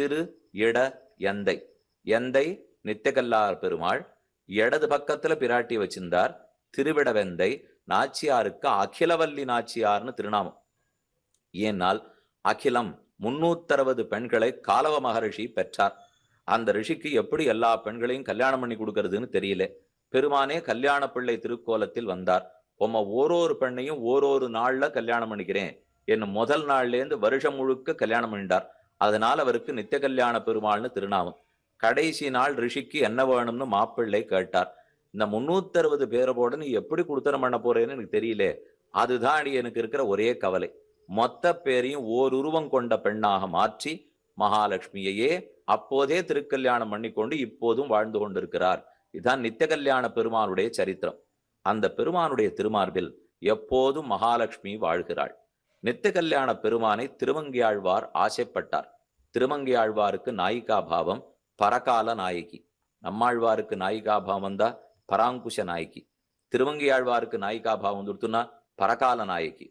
திரு இட எந்தை. எந்தை நித்தியகல்லார் பெருமாள், இடது பக்கத்துல பிராட்டி வச்சிருந்தார். திருவிடவெந்தை நாச்சியாருக்கு அகிலவல்லி நாச்சியார்னு திருநாமம். ஏனால் அகிலம் 360 பெண்களை காலவ மகரிஷி பெற்றார். அந்த ரிஷிக்கு எப்படி எல்லா பெண்களையும் கல்யாணம் பண்ணி கொடுக்கறதுன்னு தெரியல. பெருமானே கல்யாண பிள்ளை திருக்கோலத்தில் வந்தார். உம்ம ஓரொரு பெண்ணையும் ஓரொரு நாள்ல கல்யாணம் பண்ணிக்கிறேன் என்னும் முதல் நாள்லேருந்து வருஷம் முழுக்க கல்யாணம் பண்ணிட்டார். அதனால அவருக்கு நித்திய கல்யாண பெருமாள்னு திருநாமம். கடைசி நாள் ரிஷிக்கு என்ன வேணும்னு மாப்பிள்ளை கேட்டார். இந்த 360 பேரோட நீ எப்படி குடுத்தனம் பண்ண போறேன்னு எனக்கு தெரியல. அதுதான் எனக்கு இருக்கிற ஒரே கவலை. மொத்த பேரையும் ஓருருவம் கொண்ட பெண்ணாக மாற்றி மகாலட்சுமியையே அப்போதே திருக்கல்யாணம் பண்ணிக்கொண்டு இப்போதும் வாழ்ந்து கொண்டிருக்கிறார். இதுதான் நித்திய கல்யாண பெருமானுடைய சரித்திரம். அந்த பெருமானுடைய திருமார்பில் எப்போதும் மகாலட்சுமி வாழ்கிறாள். நித்திய கல்யாண பெருமானை திருமங்கையாழ்வார் ஆசைப்பட்டார். திருமங்கையாழ்வாருக்கு நாயிகா பாவம், பரகால நாயகி. நம்மாழ்வாருக்கு நாயிகா பாவம் தான் பராங்குஷ நாயகி. திருமங்கையாழ்வாருக்கு நாயிகா பாவம் கொடுத்துனா பரகால நாயகி.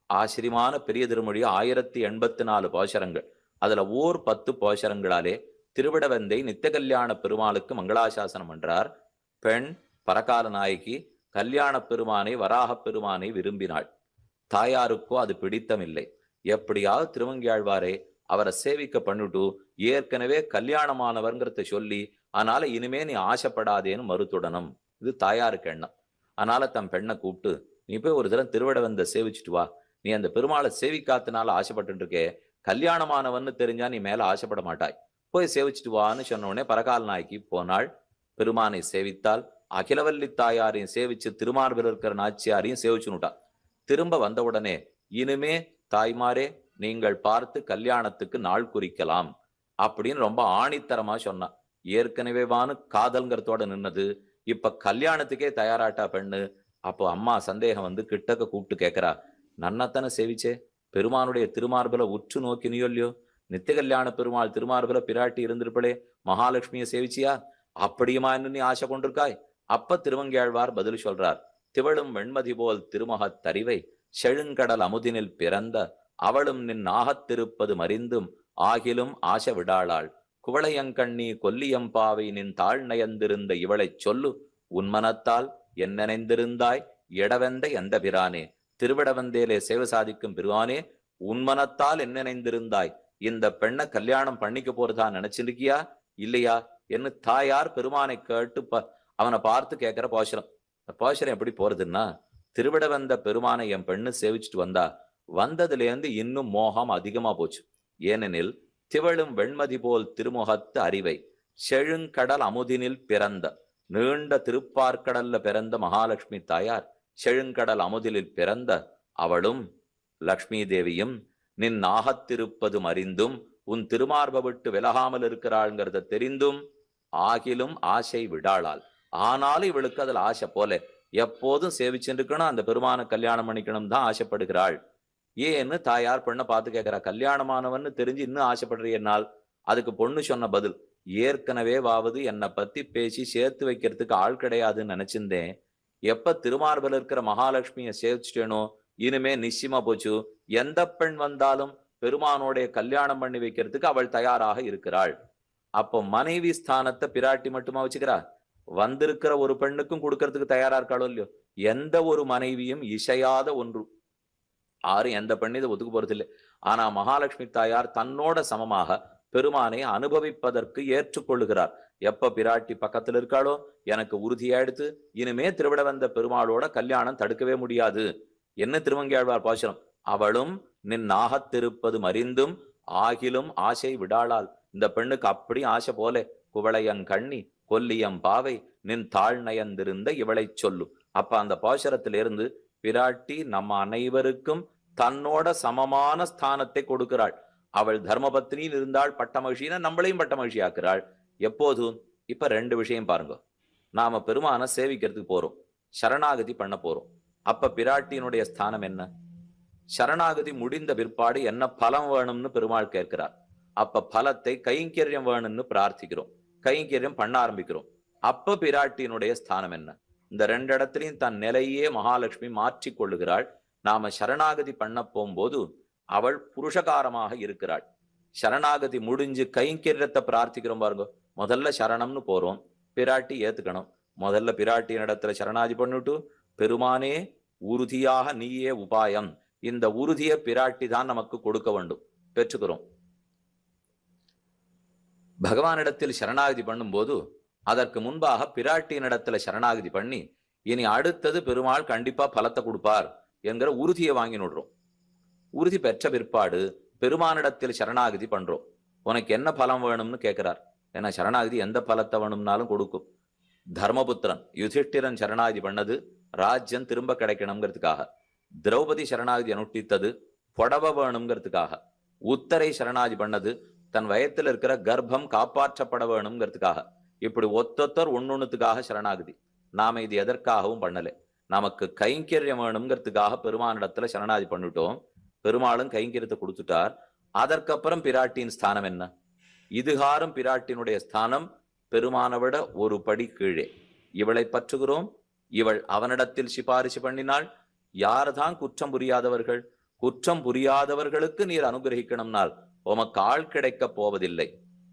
ஆச்சரியமான பெரிய திருமொழி 1084 போஷரங்கள். அதுல 10 போஷரங்களாலே திருவிடவந்தை நித்திய கல்யாண பெருமாளுக்கு மங்களாசாசனம் என்றார். பெண் பரகால நாயகி கல்யாண பெருமானை வராக பெருமானை விரும்பினாள். தாயாருக்கோ அது பிடித்தமில்லை. எப்படியாவது திருமங்கையாழ்வாரே அவரை சேவிக்க பண்ணிட்டு ஏற்கனவே கல்யாணமானவர்ங்கிறத சொல்லி அதனால இனிமே நீ ஆசைப்படாதேன்னு மறுத்துடணும். இது தாயாருக்கு எண்ணம். அதனால தன் பெண்ணை கூப்பிட்டு, நீ போய் ஒரு தரம் திருவிடவந்த சேவிச்சுட்டு வா. நீ அந்த பெருமாளை சேவிக்காதனால ஆசைப்பட்டு இருக்கே, கல்யாணமானவன்னு தெரிஞ்சா நீ மேல ஆசைப்பட மாட்டாய், போய் சேவிச்சுட்டு வான்னு சொன்ன உடனே பரகால் நாய்க்கு போனாள். பெருமானை சேவித்தால் அகிலவல்லி தாயாரையும் சேவிச்சு திருமார்பில் இருக்கிற நாச்சியாரையும் சேவிச்சுனுட்டா. திரும்ப வந்தவுடனே, இனிமே தாய்மாரே நீங்கள் பார்த்து கல்யாணத்துக்கு நாள் குறிக்கலாம் அப்படின்னு ரொம்ப ஆணித்தரமா சொன்னா. ஏற்கனவே வானு காதல்ங்கிறதோட நின்னது, இப்ப கல்யாணத்துக்கே தயாராட்டா பெண்ணு. அப்போ அம்மா சந்தேகம் வந்து கிட்டக்க கூப்பிட்டு கேட்கிறா, நன்னத்தானே சேவிச்சே, பெருமானுடைய திருமார்பல உற்று நோக்கினியோ இல்லையோ, நித்திய கல்யாண பெருமாள் திருமார்பல பிராட்டி இருந்திருப்பளே, மகாலட்சுமியை சேவிச்சியா, அப்படியுமா என்ன நீ ஆசை கொண்டிருக்காய்? அப்ப திருமங்கையாழ்வார் பதில் சொல்றார். திவழும் வெண்மதி போல் திருமகத் தறிவை செழுங்கடல் அமுதினில் பிறந்த அவளும் நின் ஆகத்திருப்பது மறிந்தும் ஆகிலும் ஆசை விடாளாள். குவளையங்கண்ணி கொல்லியம்பாவை நின் தாழ் நயந்திருந்த இவளைச் சொல்லு, உன்மனத்தால் என் நினைந்திருந்தாய் இடவெந்த எந்த பிரானே. திருவிடவந்தேலே சேவை சாதிக்கும் பிரானே, உன்மனத்தால் என்ன நினைந்திருந்தாய்? இந்த பெண்ணை கல்யாணம் பண்ணிக்க போறதா நினைச்சிருக்கியா இல்லையா என்று தாயார் பெருமானை கேட்டு அவனை பார்த்து கேட்கிற போஷரம். போஷரம் எப்படி போறதுன்னா, திருவிடவந்த பெருமானை என் பெண்ணு சேவிச்சுட்டு வந்தா, வந்ததுலேருந்து இன்னும் மோகம் அதிகமா போச்சு. ஏனெனில் திவழும் வெண்மதி போல் திருமுகத்து அறிவை செழுங்கடல் அமுதினில் பிறந்த, நீண்ட திருப்பார்கடல்ல பிறந்த மகாலட்சுமி தாயார் செழுங்கடல் அமுதிலில் பிறந்த அவளும் லக்ஷ்மி தேவியும் நின் நாகத்திருப்பது அறிந்தும் உன் திருமார்ப விட்டு விலகாமல் இருக்கிறாள்ங்கிறத தெரிந்தும் ஆகிலும் ஆசை விடாளால். ஆனாலும் இவளுக்கு அதுல ஆசை போல எப்போதும் சேவிச்சுருக்கணும், அந்த பெருமான கல்யாணம் பண்ணிக்கணும் தான் ஆசைப்படுகிறாள். ஏன்னு தாயார் பெண்ணை பார்த்து கேட்கிறா. கல்யாணமானவன்னு தெரிஞ்சு இன்னும் ஆசைப்படுறீனால்? அதுக்கு பொண்ணு சொன்ன பதில், ஏற்கனவே வாவது என்னை பத்தி பேசி சேர்த்து வைக்கிறதுக்கு ஆள் கிடையாதுன்னு நினைச்சிருந்தேன். எப்ப திருமார்பில் இருக்கிற மகாலட்சுமியை சேவிச்சிட்டேனோ இனிமே நிச்சயமா போச்சு. எந்த பெண் வந்தாலும் பெருமானோடைய கல்யாணம் பண்ணி வைக்கிறதுக்கு அவள் தயாராக இருக்கிறாள். அப்போ மனைவி ஸ்தானத்தை பிராட்டி மட்டுமா வச்சுக்கிறா? வந்திருக்கிற ஒரு பெண்ணுக்கும் கொடுக்கறதுக்கு தயாரா இருக்காளோ இல்லையோ? எந்த ஒரு மனைவியும் இசையாத ஒன்று. யாரும் எந்த பெண்ணு இதை ஒத்துக்கு போறதில்லை. ஆனா மகாலட்சுமி தாயார் தன்னோட சமமாக பெருமானை அனுபவிப்பதற்கு ஏற்றுக்கொள்ளுகிறார். எப்ப பிராட்டி பக்கத்துல இருக்காளோ எனக்கு உறுதியாயிடுத்து, இனிமே திருவிடவந்த பெருமாளோட கல்யாணம் தடுக்கவே முடியாது. என்ன திருமங்கையாழ்வார் பாசுரம், அவளும் நின் நாகத்திருப்பது மறிந்தும் ஆகிலும் ஆசை விடாளால். இந்த பெண்ணுக்கு அப்படி ஆசை போல, குவளையங்கண்ணி கொல்லியம் பாவை நின் தாழ் நயந்திருந்த இவளை சொல்லு. அப்ப அந்த பாசுரத்திலிருந்து பிராட்டி நம்ம அனைவருக்கும் தன்னோட சமமான ஸ்தானத்தை கொடுக்கிறாள். அவள் தர்மபத்னியில் இருந்தாள் பட்ட மகிழ்ச்சினா நம்மளையும் பட்ட மகிழ்ச்சி ஆக்குறாள். எப்போதும் இப்ப 2 விஷயம் பாருங்க. நாம பெருமான சேவிக்கிறதுக்கு போறோம், சரணாகதி பண்ண போறோம். அப்ப பிராட்டியினுடைய ஸ்தானம் என்ன? சரணாகதி முடிந்த பிற்பாடு என்ன பலம் வேணும்னு பெருமாள் கேட்கிறார். அப்ப பலத்தை கைங்கரியம் வேணும்னு பிரார்த்திக்கிறோம், கைங்கரியம் பண்ண ஆரம்பிக்கிறோம். அப்ப பிராட்டியினுடைய ஸ்தானம் என்ன? இந்த 2 இடத்திலையும் தன் நிலையே மகாலட்சுமி மாற்றி கொள்ளுகிறாள். நாம சரணாகதி பண்ண போகும்போது அவள் புருஷகாரமாக இருக்கிறாள். சரணாகதி முடிஞ்சு கைங்கரியத்தை பிரார்த்திக்கிறோம் பாருங்க. முதல்ல சரணம்னு போறோம், பிராட்டி ஏத்துக்கணும். முதல்ல பிராட்டியின் இடத்துல சரணாதி பண்ணிட்டு, பெருமானே உறுதியாக நீயே உபாயம், இந்த உறுதிய பிராட்டி தான் நமக்கு கொடுக்க வேண்டும், பெற்றுக்கிறோம். பகவானிடத்தில் சரணாகதி பண்ணும்போது அதற்கு முன்பாக பிராட்டியின் இடத்துல சரணாகதி பண்ணி, இனி அடுத்தது பெருமாள் கண்டிப்பா பலத்தை கொடுப்பார் என்கிற உறுதியை வாங்கி நடுறோம். உறுதி பெற்ற பிற்பாடு பெருமானிடத்தில் சரணாகதி பண்றோம். உனக்கு என்ன பலம் வேணும்னு கேட்கிறார். ஏன்னா சரணாகதி எந்த பலத்தை வேணும்னாலும் கொடுக்கும். தர்மபுத்திரன் யுதிஷ்டிரன் சரணாகதி பண்ணது ராஜ்யம் திரும்ப கிடைக்கணுங்கிறதுக்காக. திரௌபதி சரணாகதி அனுஷ்டித்தது புடவ வேணுங்கிறதுக்காக. உத்தரை சரணாகதி பண்ணது தன் வயத்தில் இருக்கிற கர்ப்பம் காப்பாற்றப்பட வேணுங்கிறதுக்காக. இப்படி ஒத்தொத்தர் ஒன்னொன்னுத்துக்காக சரணாகதி. நாம இது எதற்காகவும் பண்ணல, நமக்கு கைங்கரியம் வேணுங்கிறதுக்காக பெருமானிடத்துல சரணாகதி பண்ணிட்டோம். பெருமாளும் கைங்கரியத்தை கொடுத்துட்டார். அதற்கப்புறம் பிராட்டியின் ஸ்தானம் என்ன? இதுகாரும் பிராட்டினுடைய ஸ்தானம் பெருமானை விட ஒரு படி கீழே. இவளை பற்றுகிறோம், இவள் அவனிடத்தில் சிபாரிசு பண்ணினாள். யார்தான் குற்றம் புரியாதவர்கள்? குற்றம் புரியாதவர்களுக்கு நீர் அனுகிரகிக்கணும்னால் உமக்கு ஆள் கிடைக்க போவதில்லை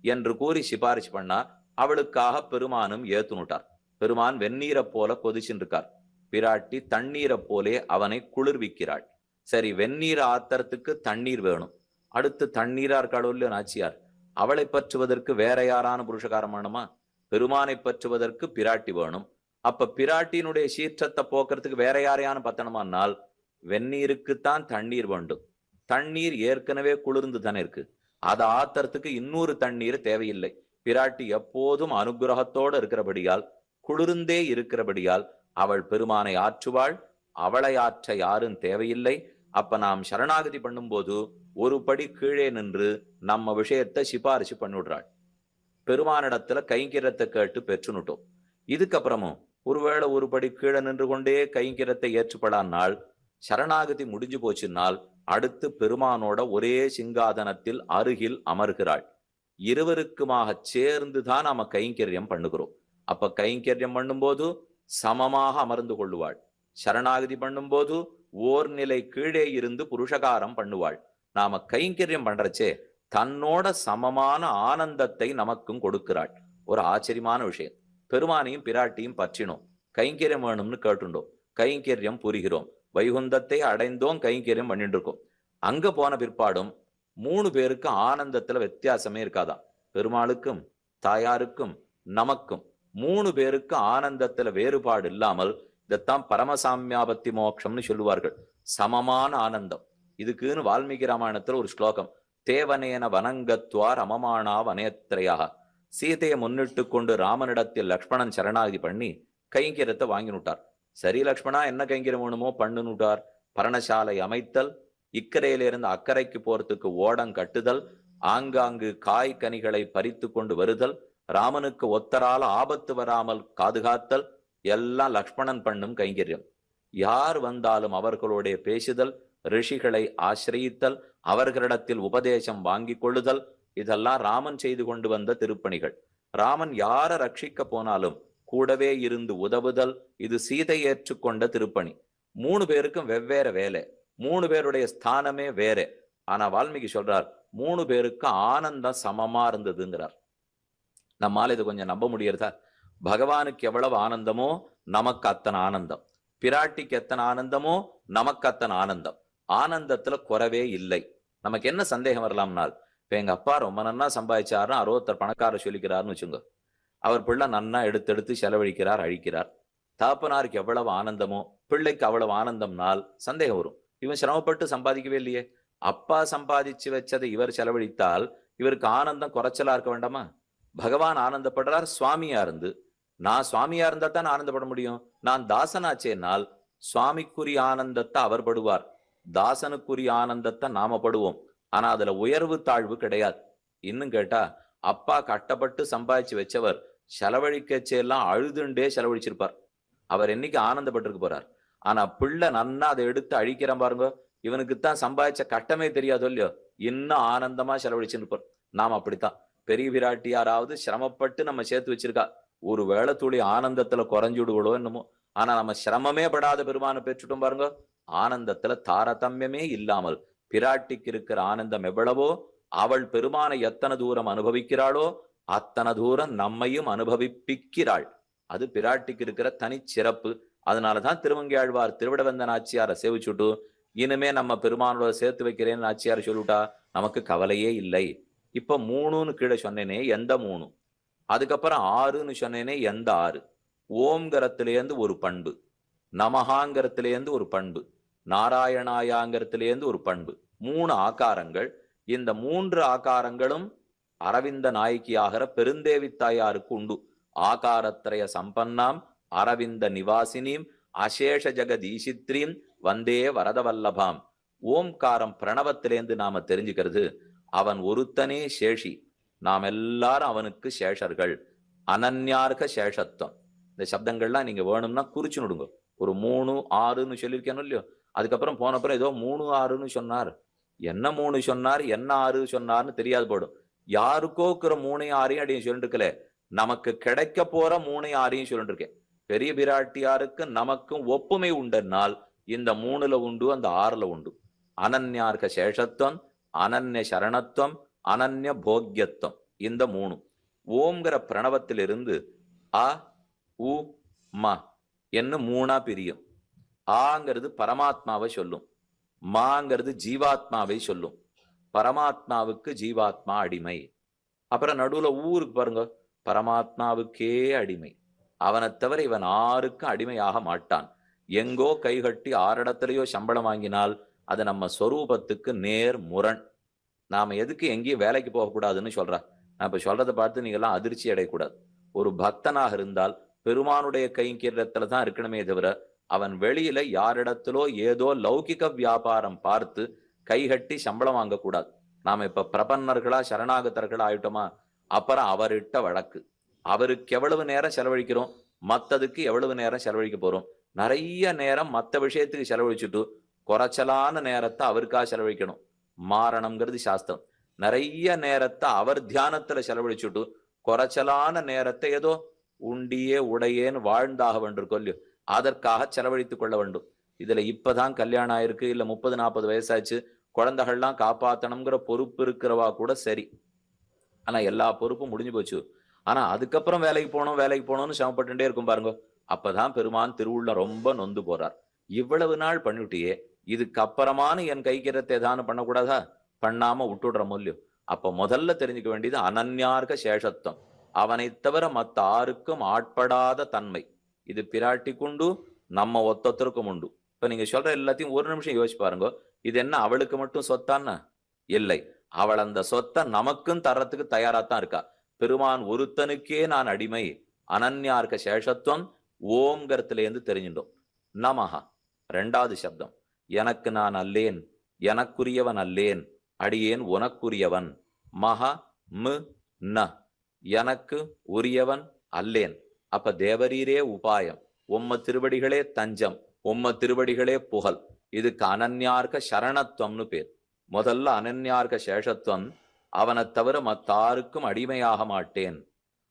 என்று கூறி சிபாரிசு பண்ணார். அவளுக்காக பெருமானும் ஏத்துனுட்டார். பெருமான் வெந்நீரை போல கொதிச்சுருக்கார், பிராட்டி தண்ணீரை போலே அவனை குளிர்விக்கிறாள். சரி, வெந்நீர் ஆத்தறதுக்கு தண்ணீர் வேணும். அடுத்து தண்ணீரா இருக்காளோ நாச்சியார், அவளை பற்றுவதற்கு வேற யாரான புருஷகாரம் வேணுமா? பெருமானை பற்றுவதற்கு பிராட்டி வேணும். அப்ப பிராட்டியினுடைய சீற்றத்தை போக்குறதுக்கு வேற யாரையான பத்தனமானால் வெந்நீருக்குத்தான் தண்ணீர் வேண்டும். தண்ணீர் ஏற்கனவே குளிர்ந்து தானே இருக்கு, அதை ஆத்தறதுக்கு இன்னொரு தண்ணீர் தேவையில்லை. பிராட்டி எப்போதும் அனுகிரகத்தோடு இருக்கிறபடியால், குளிர்ந்தே இருக்கிறபடியால் அவள் பெருமானை ஆற்றுவாள். அவளை ஆற்ற யாரும் தேவையில்லை. அப்ப நாம் சரணாகதி பண்ணும்போது ஒரு படி கீழே நின்று நம்ம விஷயத்தை சிபாரிசு பண்ணிவிடுறாள். பெருமானிடத்துல கைங்கரியத்தை கேட்டு பெற்றுனுட்டோம். இதுக்கப்புறமும் ஒருவேளை ஒரு படி கீழே நின்று கொண்டே கைங்கரியத்தை ஏற்றுப்படானால், சரணாகதி முடிஞ்சு போச்சுனால் அடுத்து பெருமானோட ஒரே சிங்காதனத்தில் அருகில் அமர்கிறாள். இருவருக்குமாக சேர்ந்துதான் நாம கைங்கரியம் பண்ணுகிறோம். அப்ப கைங்கரியம் பண்ணும்போது சமமாக அமர்ந்து கொள்ளுவாள். சரணாகதி பண்ணும்போது ஓர் நிலை கீழே இருந்து புருஷகாரம் பண்ணுவாள். நாம கைங்கரியம் பண்றச்சே தன்னோட சமமான ஆனந்தத்தை நமக்கும் கொடுக்கிறாள். ஒரு ஆச்சரியமான விஷயம். பெருமானையும் பிராட்டியும் பற்றினோம், கைங்கரியம் வேணும்னு கேட்டுண்டோம், கைங்கரியம் புரிகிறோம், வைகுந்தத்தை அடைந்தோம், கைங்கரியம் பண்ணிட்டு இருக்கோம். அங்க போன பிற்பாடும் 3 பேருக்கு ஆனந்தத்துல வித்தியாசமே இருக்காதான். பெருமாளுக்கும் தாயாருக்கும் நமக்கும் 3 பேருக்கு ஆனந்தத்துல வேறுபாடு இல்லாமல், இதைத்தான் பரமசாமியாபத்தி மோட்சம்னு சொல்லுவார்கள், சமமான ஆனந்தம். இதுக்குன்னு வால்மீகி ராமாயணத்துல ஒரு ஸ்லோகம், தேவனேன வனங்கத்வார் அமமானா வனேத்திரையாக. சீதையை முன்னிட்டு கொண்டு ராமனிடத்தில் லக்ஷ்மணன் சரணாகதி பண்ணி கைங்கரியத்தை வாங்கினுட்டார். சரி, லக்ஷ்மணா என்ன கைங்கரியம் வேணுமோ பண்ணுனுட்டார். பரணசாலை அமைத்தல், இக்கரையிலிருந்து அக்கறைக்கு போறதுக்கு ஓடம் கட்டுதல், ஆங்காங்கு காய் கனிகளை பறித்து கொண்டு வருதல், ராமனுக்கு ஒத்தரால ஆபத்து வராமல் பாதுகாத்தல், எல்லாம் லக்ஷ்மணன் பண்ணும் கைங்கரியம். யார் வந்தாலும் அவர்களுடைய பேசுதல், ரிஷிகளை ஆசிரியித்தல், அவர்களிடத்தில் உபதேசம் வாங்கி கொள்ளுதல், இதெல்லாம் ராமன் செய்து கொண்டு வந்த திருப்பணிகள். ராமன் யாரை ரட்சிக்க போனாலும் கூடவே இருந்து உதவுதல், இது சீதை ஏற்றுக்கொண்ட திருப்பணி. 3 பேருக்கும் வெவ்வேறு வேலை, 3 பேருடைய ஸ்தானமே வேற. ஆனா வால்மீகி சொல்றார் 3 பேருக்கு ஆனந்தம் சமமா இருந்ததுங்கிறார். நம்மால இது கொஞ்சம் நம்ப முடியறதா? பகவானுக்கு எவ்வளவு ஆனந்தமோ நமக்கு அத்தனை ஆனந்தம், பிராட்டிக்கு எத்தனை ஆனந்தமோ நமக்கு அத்தனை ஆனந்தம். ஆனந்தத்துல குறவே இல்லை. நமக்கு என்ன சந்தேகம் வரலாம்னால், இப்ப எங்க அப்பா ரொம்ப நன்னா சம்பாதிச்சாருன்னா 60 பணக்காரர் சொல்லிக்கிறாருன்னு வச்சுங்க, அவர் பிள்ளை நன்னா எடுத்து செலவழிக்கிறார், அழிக்கிறார். தாப்பனாருக்கு எவ்வளவு ஆனந்தமோ பிள்ளைக்கு அவ்வளவு ஆனந்தம்னால் சந்தேகம் வரும். இவன் சிரமப்பட்டு சம்பாதிக்கவே இல்லையே, அப்பா சம்பாதிச்சு வச்சதை இவர் செலவழித்தால் இவருக்கு ஆனந்தம் குறைச்சலா இருக்க வேண்டாமா? பகவான் ஆனந்தப்படுறார் சுவாமியா இருந்து. நான் சுவாமியா இருந்தா தான் ஆனந்தப்பட முடியும். நான் தாசனாச்சேனால் சுவாமிக்குரிய ஆனந்தத்தை அவர் படுவார், தாசனுக்குரிய ஆனந்தத்தை நாம படுவோம். ஆனா அதுல உயர்வு தாழ்வு கிடையாது. இன்னும் கேட்டா, அப்பா கட்டப்பட்டு சம்பாதிச்சு வச்சவர் செலவழிக்கச்செல்லாம் அழுதுண்டே செலவழிச்சிருப்பார். அவர் என்னைக்கு ஆனந்தப்பட்டிருக்க போறார்? ஆனா பிள்ளை நன்னா அதை எடுத்து அழிக்கிறேன் பாருங்க, இவனுக்குத்தான் சம்பாதிச்ச கட்டமே தெரியாதோ இல்லையோ, இன்னும் ஆனந்தமா செலவழிச்சுருப்பார். நாம் அப்படித்தான். பெரிய விராட்டியாராவது சிரமப்பட்டு நம்ம சேர்த்து வச்சிருக்கா, ஒரு வேளை துளி ஆனந்தத்துல குறைஞ்சுடுகளோ என்னமோ. ஆனா நம்ம சிரமமே படாத பெருமானை பெற்றுட்டோம் பாருங்க. ஆனந்தத்துல தாரதமியமே இல்லாமல் பிராட்டிக்கு இருக்கிற ஆனந்தம் எவ்வளவோ அவள் பெருமானை எத்தனை தூரம் அனுபவிக்கிறாளோ அத்தனை தூரம் நம்மையும் அனுபவிப்பிக்கிறாள். அது பிராட்டிக்கு இருக்கிற தனி சிறப்பு. அதனாலதான் திருமங்கையாழ்வார் திருவிடவந்த நாச்சியாரை சேவிச்சுட்டு இனிமே நம்ம பெருமானோட சேர்த்து வைக்கிறேன்னு நாச்சியார் சொல்லிட்டா நமக்கு கவலையே இல்லை. இப்ப 3ன்னு கீழே சொன்னேனே, எந்த 3? அதுக்கப்புறம் 6ன்னு சொன்னேனே, எந்த 6? ஓம்கரத்திலேருந்து ஒரு பண்பு, நமஹாங்கரத்திலேருந்து ஒரு பண்பு, நாராயணாயாங்கரத்திலேருந்து ஒரு பண்பு, 3 ஆகாரங்கள். இந்த 3 ஆகாரங்களும் அரவிந்த நாயகியாகிற பெருந்தேவி தாயாருக்கு உண்டு. ஆகாரத்திரய சம்பன்னாம் அரவிந்த நிவாசினீம் அசேஷ ஜெகதீசித்ரீம் வந்தே வரதவல்லபாம். ஓம்காரம் பிரணவத்திலேந்து நாம தெரிஞ்சுக்கிறது, அவன் ஒருத்தனே சேஷி, நாம் எல்லாரும் அவனுக்கு சேஷர்கள். அனன்யார்க சேஷத்துவம். இந்த சப்தங்கள்லாம் நீங்க வேணும்னா குறிச்சு நடுங்க. ஒரு 3, 6ன்னு சொல்லியிருக்கேனோ இல்லையோ, அதுக்கப்புறம் போனப்புறம் ஏதோ 3, 6ன்னு சொன்னார். என்ன 3 சொன்னார், என்ன 6 சொன்னார்னு தெரியாது போடும். யாருக்கோ இருக்கிற 3, 6 அப்படின்னு சொல்லிட்டு இருக்கல, நமக்கு கிடைக்க போற 3, 6 சொல்லிட்டு இருக்கேன். பெரிய பிராட்டியாருக்கு நமக்கும் ஒப்புமை உண்டனால் இந்த 3ல உண்டு, அந்த 6ல உண்டு. அனன்யார்க்க சேஷத்துவம், அனன்ய சரணத்துவம், அனன்ய போக்கியத்துவம். இந்த 3 ஓம்ங்கிற பிரணவத்திலிருந்து அ உ ம என்ன 3ஆ பிரியும். ஆங்கிறது பரமாத்மாவை சொல்லும், மாங்கிறது ஜீவாத்மாவை சொல்லும். பரமாத்மாவுக்கு ஜீவாத்மா அடிமை. அப்புறம் நடுவுல ஊருக்கு பாருங்க, பரமாத்மாவுக்கே அடிமை. அவனை தவிர இவன் ஆருக்கும் அடிமையாக மாட்டான். எங்கோ கைகட்டி 6 இடத்துலயோ சம்பளம் வாங்கினால் அது நம்ம ஸ்வரூபத்துக்கு நேர் முரண். நாம எதுக்கு எங்கேயும் வேலைக்கு போகக்கூடாதுன்னு சொல்றா. நான் இப்ப சொல்றதை பார்த்து நீங்க எல்லாம் அதிர்ச்சி அடையக்கூடாது. ஒரு பக்தனாக இருந்தால் பெருமானுடைய கைங்கரியத்துல தான் இருக்கணுமே தவிர அவன் வெளியில யாரிடத்திலோ ஏதோ லௌகிக வியாபாரம் பார்த்து கைகட்டி சம்பளம் வாங்கக்கூடாது. நாம இப்ப பிரபன்னர்களா சரணாகதர்களா ஆயிட்டோமா, அப்புறம் அவர்கிட்ட வழக்கு. அவருக்கு எவ்வளவு நேரம் செலவழிக்கிறோம், மத்ததுக்கு எவ்வளவு நேரம் செலவழிக்க போறோம். நிறைய நேரம் மற்ற விஷயத்துக்கு செலவழிச்சுட்டு குறைச்சலான நேரத்தை அவருக்காக செலவழிக்கணும். மாரணம்ங்கிறது சாஸ்திரம். நிறைய நேரத்தை அவர் தியானத்துல செலவழிச்சுட்டு குறைச்சலான நேரத்தை ஏதோ உண்டியே உடையேன்னு வாழ்ந்தாக வேண்டியிருக்கோ இல்லையோ, அதற்காக செலவழித்துக் கொள்ள வேண்டும். இதுல இப்பதான் கல்யாணம் ஆயிருக்கு, இல்ல 30, 40 வயசாச்சு, குழந்தைகள்லாம் காப்பாத்தணுங்கிற பொறுப்பு இருக்கிறவா கூட சரி. ஆனா எல்லா பொறுப்பும் முடிஞ்சு போச்சு. ஆனா அதுக்கப்புறம் வேலைக்கு போகணும்னு சிரமப்பட்டுட்டே இருக்கும் பாருங்க. அப்பதான் பெருமான் திருவுள்ள ரொம்ப நொந்து போறார். இவ்வளவு நாள் பண்ணிவிட்டியே, இதுக்கப்புறமான என் கைக்கிறத்தை ஏதானு பண்ணக்கூடாதா? பண்ணாம விட்டுடுறோம் இல்லையோ. அப்ப முதல்ல தெரிஞ்சுக்க வேண்டியது அனன்யார்க்க சேஷத்துவம். அவனை தவிர மத்த ஆருக்கும் ஆட்படாத தன்மை. இது பிராட்டி கொண்டு நம்ம ஒத்தொத்தருக்கும் உண்டு. இப்ப நீங்க சொல்ற எல்லாத்தையும் ஒரு நிமிஷம் யோசிச்சு பாருங்க. இது என்ன அவளுக்கு மட்டும் சொத்தான்னு இல்லை, அவள் அந்த சொத்தை நமக்கும் தர்றதுக்கு தயாராத்தான் இருக்கா. பெருமான் ஒருத்தனுக்கே நான் அடிமை, அனன்யார்க்க சேஷத்துவம். ஓம்கரத்திலேருந்து தெரிஞ்சிட்டோம். நமஹா 2வது சப்தம். எனக்கு நான் அல்லேன், எனக்குரியவன் அல்லேன், அடியேன் உனக்குரியவன். மகா மு ந எனக்கு உரியவன் அல்லேன். அப்ப தேவரீரே உபாயம், உம்ம திருவடிகளே தஞ்சம், உம்ம திருவடிகளே புகழ். இதுக்கு அனன்யார்க்க சரணத்துவம்னு பேர். முதல்ல அனன்யார்க்க சேஷத்துவம், அவனை தவிர மத்தாருக்கும் அடிமையாக மாட்டேன்.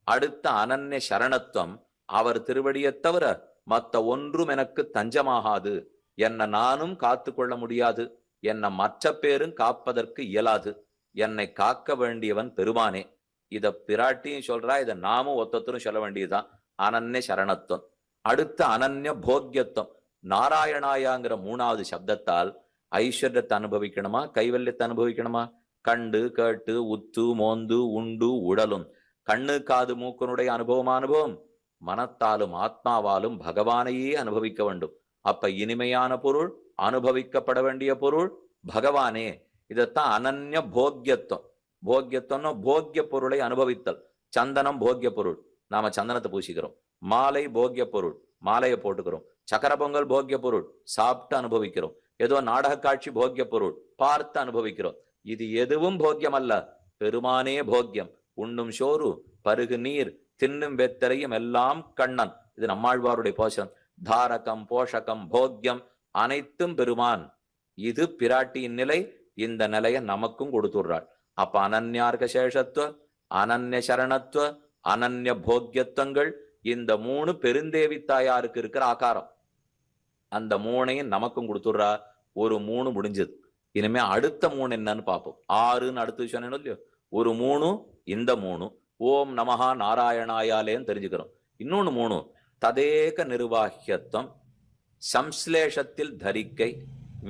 அடுத்த அனன்ய சரணத்துவம், அவர் திருவடியைத் தவிர மத்த ஒன்றும் எனக்கு தஞ்சமாகாது. என்னை நானும் காத்து கொள்ள முடியாது, என்னை மற்ற பேரும் காப்பதற்கு இயலாது. என்னை காக்க வேண்டியவன் பெருமானே. இத பிராட்டியும் சொல்றா, இதை நாமும் ஒத்தொத்தரும் சொல்ல வேண்டியதுதான். அனன்ய சரணத்துவம். அடுத்த அனன்ய போக்கியத்துவம். நாராயணாயாங்கிற 3வது சப்தத்தால் ஐஸ்வர்யத்தை அனுபவிக்கணுமா, கைவல்யத்தை அனுபவிக்கணுமா? கண்டு கேட்டு உத்து மோந்து உண்டு உடலும் கண்ணு காது மூக்கனுடைய அனுபவம் மனத்தாலும் ஆத்மாவாலும் பகவானையே அனுபவிக்க வேண்டும். அப்ப இனிமையான பொருள், அனுபவிக்கப்பட வேண்டிய பொருள் பகவானே. இதத்தான் அனன்ய போக்கியத்துவம். போக்கியத்துவம்னா போக்கிய பொருளை அனுபவித்தல். சந்தனம் போக்கிய பொருள், நாம சந்தனத்தை பூசிக்கிறோம். மாலை போக்கிய பொருள், மாலையை போட்டுக்கிறோம். சக்கர பொங்கல் போக்கிய பொருள், சாப்பிட்டு அனுபவிக்கிறோம். ஏதோ நாடக காட்சி போக்கிய பொருள், பார்த்து அனுபவிக்கிறோம். இது எதுவும் போக்கியம் அல்ல, பெருமானே போக்கியம். உண்ணும் சோறு, பருகு நீர், தின்னும் வெத்தரையும் எல்லாம் கண்ணன். இது நம்மாழ்வாருடைய போஷம். தாரகம் போஷகம் போக்கியம் அனைத்தும் பெருமான். இது பிராட்டியின் நிலை. இந்த நிலையை நமக்கும் கொடுத்துடுறாள். அப்ப அனன்யார்க்க சேஷத்துவ, அனன்ய சரணத்துவ, அனன்ய போக்கியத்துவங்கள், இந்த 3 பெருந்தேவி தாயாருக்கு இருக்கிற ஆகாரம். அந்த 3ஐயும் நமக்கும் கொடுத்துடுறா. ஒரு 3 முடிஞ்சது. இனிமே அடுத்த 3 என்னன்னு பார்ப்போம். 6ன்னு அடுத்து சொன்னேனோ இல்லையோ, ஒரு 3 இந்த 3 ஓம் நமஹா நாராயணாயாலேன்னு தெரிஞ்சுக்கிறோம். இன்னொன்னு 3 ததேக நிர்வாகியத்துவம், சம்ஸ்லேஷத்தில் தரிக்கை,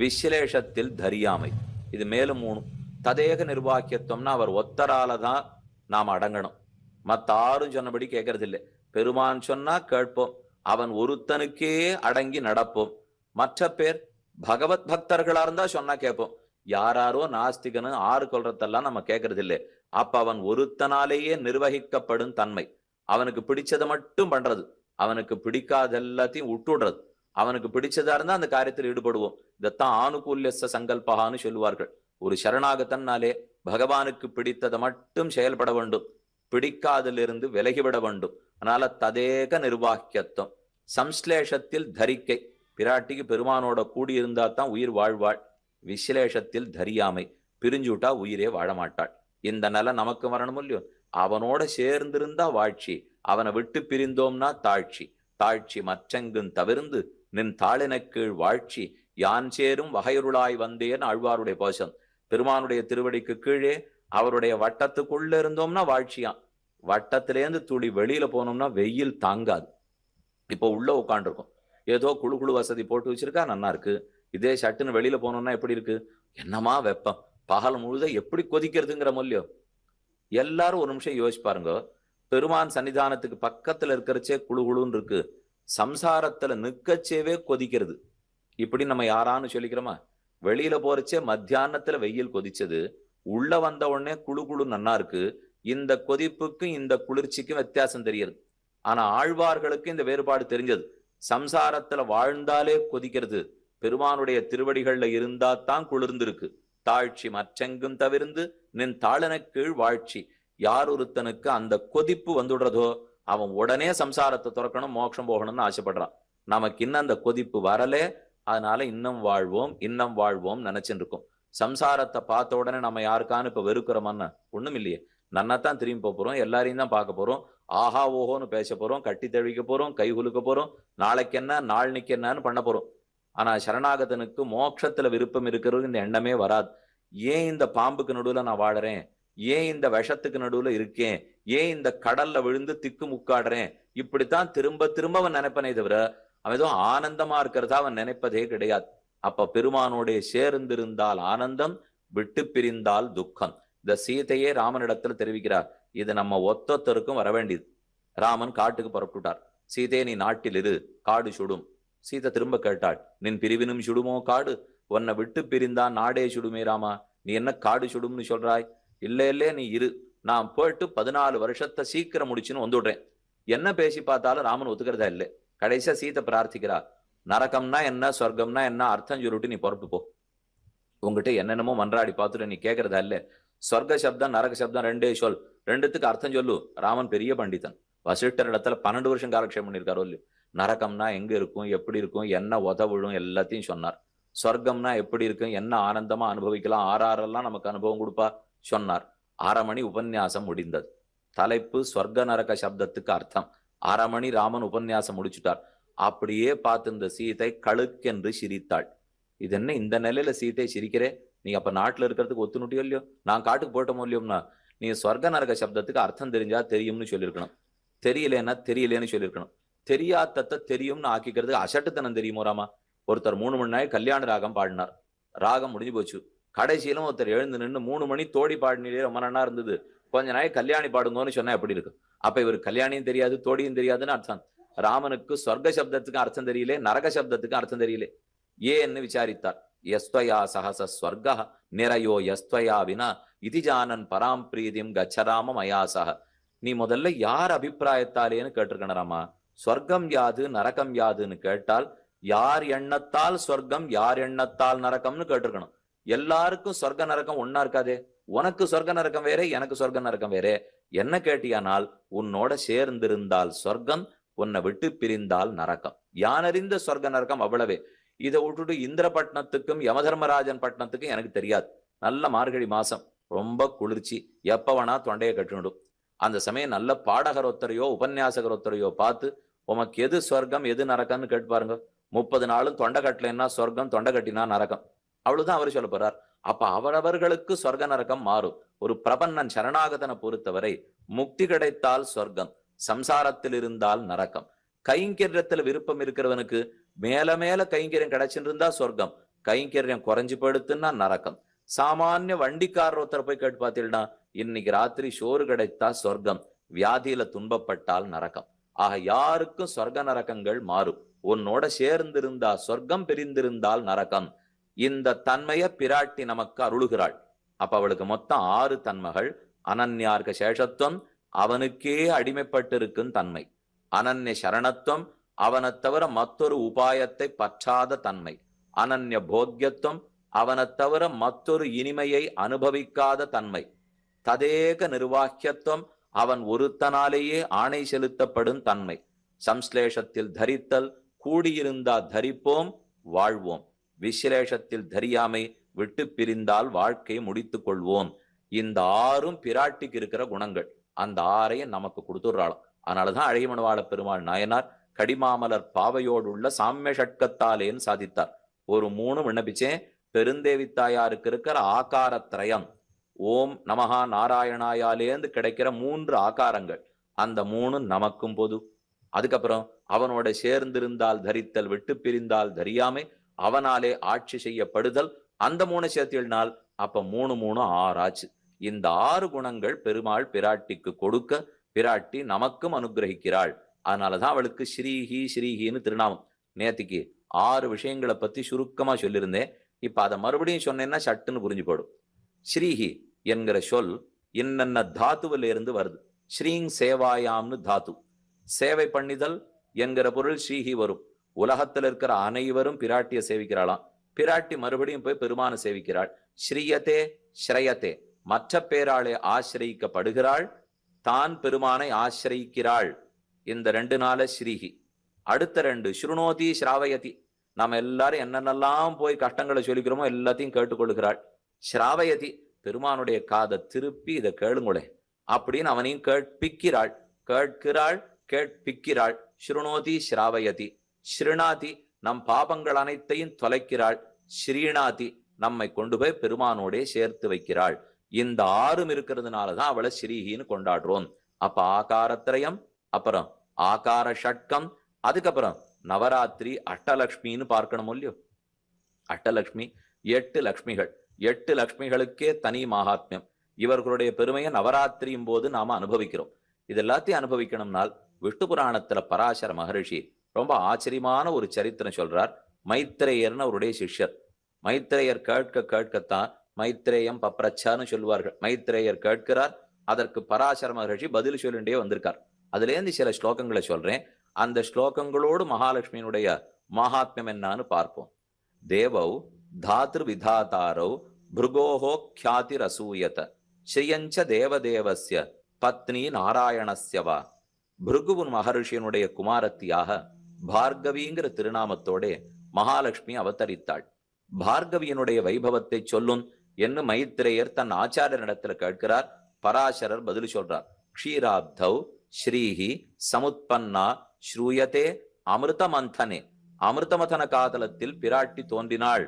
விஸ்லேஷத்தில் தரியாமை. இது மேலும் 3. ததேக நிர்வாகியத்துவம்னா அவர் ஒத்தரால தான் நாம் அடங்கணும். மத்த 6ம் சொன்னபடி கேட்கறது இல்லை. பெருமான் சொன்னா கேட்போம், அவன் ஒருத்தனுக்கே அடங்கி நடப்போம். மற்ற பேர் பகவத் பக்தர்களா இருந்தா சொன்னா கேட்போம். யாராரோ நாஸ்திகனு 6 கொள்றதெல்லாம் நம்ம கேட்கறது இல்லை. அப்ப அவன் ஒருத்தனாலேயே நிர்வகிக்கப்படும் தன்மை. அவனுக்கு பிடிச்சதை மட்டும் பண்றது, அவனுக்கு பிடிக்காத எல்லாத்தையும் விட்டுடுறது. அவனுக்கு பிடிச்சதா இருந்தா அந்த காரியத்தில் ஈடுபடுவோம். இதத்தான் ஆனுகூல்யச சங்கல்பகான்னு சொல்லுவார்கள். ஒரு சரணாகத்தன்னாலே பகவானுக்கு பிடித்ததை மட்டும் செயல்பட வேண்டும், பிடிக்காதிலிருந்து விலகிவிட வேண்டும். அதனால ததேக நிர்வாகியத்துவம், சம்ஸ்லேஷத்தில் தரிக்கை, பிராட்டிக்கு பெருமானோட கூடியிருந்தா தான் உயிர் வாழ்வாள். விஸ்லேஷத்தில் தரியாமை, பிரிஞ்சுட்டா உயிரே வாழமாட்டாள். இந்த நிலை நமக்கு வரணும் இல்லையோ. அவனோட சேர்ந்திருந்தா வாழ்ச்சி, அவனை விட்டு பிரிந்தோம்னா தாழ்ச்சி. தாழ்ச்சி மற்றெங்கும் தவிர்ந்து நின் தாளினக் கீழ் வாழ்ச்சி, யான் சேரும் வகையுருளாய் வந்தேன் ஆழ்வாருடைய போஷம். பெருமானுடைய திருவடிக்கு கீழே அவருடைய வட்டத்துக்குள்ள இருந்தோம்னா வாழ்ச்சியாம். வட்டத்திலேருந்து துளி வெளியில போனோம்னா வெயில் தாங்காது. இப்போ உள்ள உட்காந்துருக்கும், ஏதோ குழு குழு வசதி போட்டு வச்சிருக்கா, நல்லா இருக்கு. இதே சட்டுன்னு வெளியில போனோம்னா எப்படி இருக்கு, என்னமா வெப்பம், பகல் முழுத எப்படி கொதிக்கிறதுங்கிற மொழியோ. எல்லாரும் ஒரு நிமிஷம் யோசிச்சு பாருங்க. பெருமான் சன்னிதானத்துக்கு பக்கத்துல இருக்கிறச்சே குழு குழுன்னு இருக்கு, சம்சாரத்துல நிக்கச்சேவே கொதிக்கிறது. இப்படி நம்ம யாரான்னு சொல்லிக்கிறோமா? வெளியில போறச்சே மத்தியானத்துல வெயில் கொதிச்சது, உள்ள வந்த உடனே குழு குழு நன்னா இருக்கு. இந்த கொதிப்புக்கும் இந்த குளிர்ச்சிக்கும் வித்தியாசம் தெரியுது. ஆனா ஆழ்வார்களுக்கு இந்த வேறுபாடு தெரிஞ்சது. சம்சாரத்துல வாழ்ந்தாலே கொதிக்கிறது, பெருமானுடைய திருவடிகள்ல இருந்தா தான் குளிர்ந்திருக்கு. தாழ்ச்சி மற்றெங்கும் தவிர்ந்து நின் தாளன கீழ் வாழ்ச்சி. யார் ஒருத்தனுக்கு அந்த கொதிப்பு வந்துடுறதோ அவன் உடனே சம்சாரத்தை துறக்கணும், மோட்சம் போகணும்னு ஆசைப்படுறான். நமக்கு இன்னும் அந்த கொதிப்பு வரலே, அதனால இன்னும் வாழ்வோம் இன்னும் வாழ்வோம் நினைச்சுட்டு இருக்கோம். சம்சாரத்தை பார்த்த உடனே நம்ம யாருக்கான்னு இப்ப வெறுக்கிறோமான்னு ஒண்ணும் இல்லையே. நன்னாத்தான் திரும்பி போறோம், எல்லாரையும் தான் பார்க்க போறோம், ஆஹா ஓஹோன்னு பேச போறோம், கட்டி தழுவிக்க போறோம், கை குலுக்க போறோம், நாளைக்கு என்ன நாளைக்கு என்னன்னு பண்ண போறோம். ஆனா சரணாகதனுக்கு மோட்சத்துல விருப்பம் இருக்கிறது இந்த எண்ணமே வராது. ஏன் இந்த பாம்புக்கு நடுவுல நான் வாழறேன், ஏன் இந்த விஷத்துக்கு நடுவுல இருக்கேன், ஏன் இந்த கடல்ல விழுந்து திக்கு முக்காடுறேன், இப்படித்தான் திரும்ப திரும்ப அவன் நினைப்பனே தவிர அவன் ஏதோ ஆனந்தமா இருக்கிறதா அவன் நினைப்பதே கிடையாது. அப்ப பெருமானோடைய சேர்ந்திருந்தால் ஆனந்தம், விட்டு பிரிந்தால் துக்கம். இந்த சீதையே ராமனிடத்துல தெரிவிக்கிறார். இது நம்ம ஒத்தொத்தருக்கும் வர வேண்டியது. ராமன் காட்டுக்கு புறப்பட்டுட்டார். சீதையை நீ நாட்டில் இரு, காடு சுடும். சீதை திரும்ப கேட்டாள், நின் பிரிவினும் சுடுமோ காடு, உன்னை விட்டு பிரிந்தான் நாடே சுடுமே ராமா, நீ என்ன காடு சுடும்னு சொல்றாய்? இல்ல நீ இரு, நான் போயிட்டு 14 வருஷத்தை சீக்கிரம் முடிச்சுன்னு வந்துடுறேன். என்ன பேசி பார்த்தாலும் ராமன் ஒத்துக்கிறதா இல்லை. கடைசியா சீதை பிரார்த்திக்கிறா, நரகம்னா என்ன சொர்க்கம்னா என்ன அர்த்தம் சொல்லிட்டு நீ புறப்பு போ. உங்ககிட்ட என்னென்னமோ மன்றாடி பார்த்துட்டு நீ கேட்கறதா இல்ல, சொர்க்க சப்தம் நரக சப்தம் ரெண்டே சொல், ரெண்டுத்துக்கு அர்த்தம் சொல்லு. ராமன் பெரிய பண்டிதன், வசிஷ்டர் இடத்துல 12 வருஷம் காலக்ஷேபம் பண்ணியிருக்காரோ இல்லையோ. நரகம்னா எங்க இருக்கும், எப்படி இருக்கும், என்ன உதவிடும் எல்லாத்தையும் சொன்னார். சொர்க்கம்னா எப்படி இருக்கும், என்ன ஆனந்தமா அனுபவிக்கலாம், ஆறாரெல்லாம் நமக்கு அனுபவம் கொடுப்பா சொன்னார். 1/2 மணி உபன்யாசம் முடிந்தது. தலைப்பு சொர்க்க நரக சப்தத்துக்கு அர்த்தம். 1/2 மணி ராமன் உபன்யாசம் முடிச்சுட்டார். அப்படியே பார்த்து இந்த சீதை கழுக்கென்று சிரித்தாள். இது என்ன இந்த நிலையில சீதை சிரிக்கிறே, நீ அப்ப நாட்டுல இருக்கிறதுக்கு ஒத்துணுட்டியோ இல்லையோ, நான் காட்டுக்கு போட்டோமோ இல்லையோம்னா, நீ சொர்க்க நரக சப்தத்துக்கு அர்த்தம் தெரிஞ்சா தெரியும்னு சொல்லியிருக்கணும், தெரியலன்னா தெரியலேன்னு சொல்லியிருக்கணும். தெரியாதத்தை தெரியும்னு ஆக்கிக்கிறது அசட்டுத்தனம் தெரியுமோ ராமா? ஒருத்தர் 3 மணி நேரம் கல்யாண ராகம் பாடினார், ராகம் முடிஞ்சு போச்சு. கடைசியிலும் ஒருத்தர் எழுந்து நின்று 3 மணி தோடி பாடினே ரொம்ப நன்னா இருந்தது, கொஞ்ச நாள் கல்யாணி பாடுங்கன்னு சொன்னா எப்படி இருக்கு? அப்ப இவர் கல்யாணியும் தெரியாது தோடியும் தெரியாதுன்னு அர்த்தம். ராமனுக்கு சொர்க்க சப்தத்துக்கு அர்த்தம் தெரியல, நரக சப்தத்துக்கு அர்த்தம் தெரியல. ஏன்னு விசாரித்தார். யஸ்வயா சஹச ஸ்வர்க நிரயோ யஸ்வயா வினா இது ஜானன் பராம் பிரீதிம் கச்சராம மயாசக. நீ முதல்ல யார் அபிப்பிராயத்தாலேன்னு கேட்டிருக்கணும் ராமா. ஸ்வர்க்கம் யாது நரகம் யாதுன்னு கேட்டால் யார் எண்ணத்தால் ஸ்வர்க்கம் யார் எண்ணத்தால் நரகம்னு கேட்டிருக்கணும். எல்லாருக்கும் சொர்க்க நரகம் ஒன்னா இருக்காதே, உனக்கு சொர்க்க நரகம் வேற எனக்கு சொர்க்க நரகம் வேற. என்ன கேட்டியானால் உன்னோட சேர்ந்திருந்தால் சொர்க்கம், உன்னை விட்டு பிரிந்தால் நரகம். யானறிந்த சொர்க்க நரகம் அவ்வளவே. இதை விட்டுட்டு இந்திரபட்னத்துக்கும் யமதர்மராஜன் பட்டணத்துக்கும் எனக்கு தெரியாது. நல்ல மார்கழி மாசம், ரொம்ப குளிர்ச்சி, எப்ப வேணா தொண்டையை கட்டிடும். அந்த சமயம் நல்ல பாடகர் ஒத்தரையோ உபன்யாசகர் ஒத்தரையோ பார்த்து உமக்கு எது சொர்க்கம் எது நரகம்னு கேட்டு பாருங்க. 30 நாளும் தொண்டை கட்டலைன்னா சொர்க்கம், தொண்டை கட்டினா நரகம். அவ்வளவுதான் அவர் சொல்ல போறார். அப்ப அவரவர்களுக்கு சொர்க்க நரகம் மாறும். ஒரு பிரபன்னன் சரணாகதனை பொறுத்தவரை முக்தி கிடைத்தால் சொர்க்கம், சம்சாரத்தில் இருந்தால் நரகம். கைங்கரியத்துல விருப்பம் இருக்கிறவனுக்கு மேல மேல கைங்கரியம் கிடைச்சிட்டு இருந்தா சொர்க்கம், கைங்கரியம் குறைஞ்சு படுத்துன்னா நரகம். சாமானிய வண்டிக்காரர் ஒருத்தர் போய் கேட்டு பார்த்தீங்கன்னா, இன்னைக்கு ராத்திரி சோறு கிடைத்தா சொர்க்கம், வியாதியில துன்பப்பட்டால் நரகம். ஆக யாருக்கும் சொர்க்க நரகங்கள் மாறும். உன்னோட சேர்ந்திருந்தா சொர்க்கம், பிரிந்திருந்தால் நரகம். இந்த தன்மைய பிராட்டி நமக்கு அருளுகிறாள். அப்ப அவளுக்கு மொத்தம் 6 தன்மைகள். அனன்யார்க்க சேஷத்துவம், அவனுக்கே அடிமைப்பட்டிருக்கும் தன்மை. அனன்ய சரணத்துவம், அவனை தவிர மற்றொரு உபாயத்தை பற்றாத தன்மை. அனன்ய போக்கியத்துவம், அவனை தவிர மற்றொரு இனிமையை அனுபவிக்காத தன்மை. ததேக நிர்வாக்கியத்துவம், அவன் ஒருத்தனாலேயே ஆணை செலுத்தப்படும் தன்மை. சம்ஸ்லேஷத்தில் தரித்தல், கூடியிருந்தா தரிப்போம் வாழ்வோம். விசலேஷத்தில் தரியாமை, விட்டு பிரிந்தால் வாழ்க்கையை முடித்துக் கொள்வோம். இந்த 6ம் பிராட்டிக்கு இருக்கிற குணங்கள். அந்த 6ஐயும் நமக்கு கொடுத்துடுறாளாம். அதனாலதான் அழகிமணவாள பெருமாள் நாயனார் கடிமாமலர் பாவையோடு உள்ள சாமிய ஷட்கத்தாலேன்னு சாதித்தார். ஒரு 3 விண்ணப்பிச்சேன். பெருந்தேவி தாயாருக்கு இருக்கிற ஆகாரத்ரயம், ஓம் நமஹா நாராயணாயாலேந்து கிடைக்கிற 3 ஆகாரங்கள், அந்த 3 நமக்கும் பொது. அதுக்கப்புறம் அவனோட சேர்ந்திருந்தால் தரித்தல், விட்டு பிரிந்தால் தரியாமை, அவனாலே ஆட்சி செய்யப்படுதல், அந்த 3 சேர்த்தினால் அப்ப 3 3 6 ஆச்சு. இந்த 6 குணங்கள் பெருமாள் பிராட்டிக்கு கொடுக்க பிராட்டி நமக்கும் அனுகிரகிக்கிறாள். அதனாலதான் அவளுக்கு ஸ்ரீஹி ஸ்ரீஹின்னு திருநாமம். நேத்திக்கு 6 விஷயங்களை பத்தி சுருக்கமா சொல்லியிருந்தேன். இப்ப அதை மறுபடியும் சொன்னேன்னா சட்டுன்னு புரிஞ்சு போடும். ஸ்ரீஹி என்கிற சொல் என்னென்ன தாத்துவில இருந்து வருது. ஸ்ரீங் சேவாயாம்னு தாத்து, சேவை பண்ணிதல் என்கிற பொருள் ஸ்ரீஹி வரும். உலகத்தில் இருக்கிற அனைவரும் பிராட்டியை சேவிக்கிறாளாம். பிராட்டி மறுபடியும் போய் பெருமான சேவிக்கிறாள். ஸ்ரீயத்தே ஸ்ரயத்தே, மற்ற பேராலே ஆசிரியிக்கப்படுகிறாள், தான் பெருமானை ஆசிரியிக்கிறாள். இந்த 2 நாள ஸ்ரீஹி. அடுத்த 2 ஸ்ருணோதி ஸ்ராவயதி, நாம எல்லாரும் என்னென்னலாம் போய் கஷ்டங்களை சொல்லிக்கிறோமோ எல்லாத்தையும் கேட்டுக்கொள்கிறாள். ஸ்ராவயதி, பெருமானுடைய காதை திருப்பி இதை கேளுங்களே அப்படின்னு அவனையும் கேட்பிக்கிறாள். கேட்கிறாள், கேட்பிக்கிறாள். ஸ்ருணோதி ஸ்ராவயதி. ஸ்ரீநாதி, நம் பாபங்கள் அனைத்தையும் தொலைக்கிறாள். ஸ்ரீநாதி, நம்மை கொண்டு போய் பெருமானோடே சேர்த்து வைக்கிறாள். இந்த 6ம் இருக்கிறதுனாலதான் அவளை ஸ்ரீஹின்னு கொண்டாடுறோம். அப்ப ஆகாரத்திரயம், அப்புறம் ஆகார ஷட்கம், அதுக்கப்புறம் நவராத்திரி அஷ்டலக்ஷ்மின்னு பார்க்கணும் இல்லையோ. அஷ்டலக்ஷ்மி 8 லக்ஷ்மிகள். 8 லக்ஷ்மிகளுக்கே தனி மகாத்மியம். இவர்களுடைய பெருமையை நவராத்திரியும் போது நாம அனுபவிக்கிறோம். இது எல்லாத்தையும் அனுபவிக்கணும்னால் விஷ்ணு புராணத்துல பராசர மகரிஷி ரொம்ப ஆச்சரியமான ஒரு சரித்திரம் சொல்றார். மைத்ரேயர்னு அவருடைய சிஷ்யர். மைத்ரேயர் கேட்க கேட்கத்தான் மைத்ரேயம் பப்ரச்சான்னு சொல்லுவார்கள். மைத்ரேயர் கேட்கிறார், அதற்கு பராசர மகரிஷி பதில் சொல்லிண்டே வந்திருக்கார். அதுலேருந்து சில ஸ்லோகங்களை சொல்றேன். அந்த ஸ்லோகங்களோடு மகாலட்சுமியினுடைய மகாத்மியம் என்னான்னு பார்ப்போம். தேவௌ தாத்ரு விதாதாரௌ பிருகோஹோ க்யாதிர் அசூயத ஸ்ரீயஞ்ச தேவதேவஸ்ய பத்னி நாராயணஸ்யவா. பிருகுவின் மகரிஷியனுடைய குமாரத்தியாக பார்கவிங்கிற திருநாமத்தோட மகாலட்சுமி அவதரித்தாள். பார்கவியனுடைய வைபவத்தை சொல்லும் என்று மைத்ரேயர் தன் ஆச்சாரியனிடத்துல கேட்கிறார். பராசரர் பதில் சொல்றார். க்ஷீராப்தௌ ஸ்ரீஹி சமுத்பன்னா ஸ்ரூயதே அமிர்தமந்தனே. அமிர்தமதன காதலத்தில் பிராட்டி தோன்றினாள்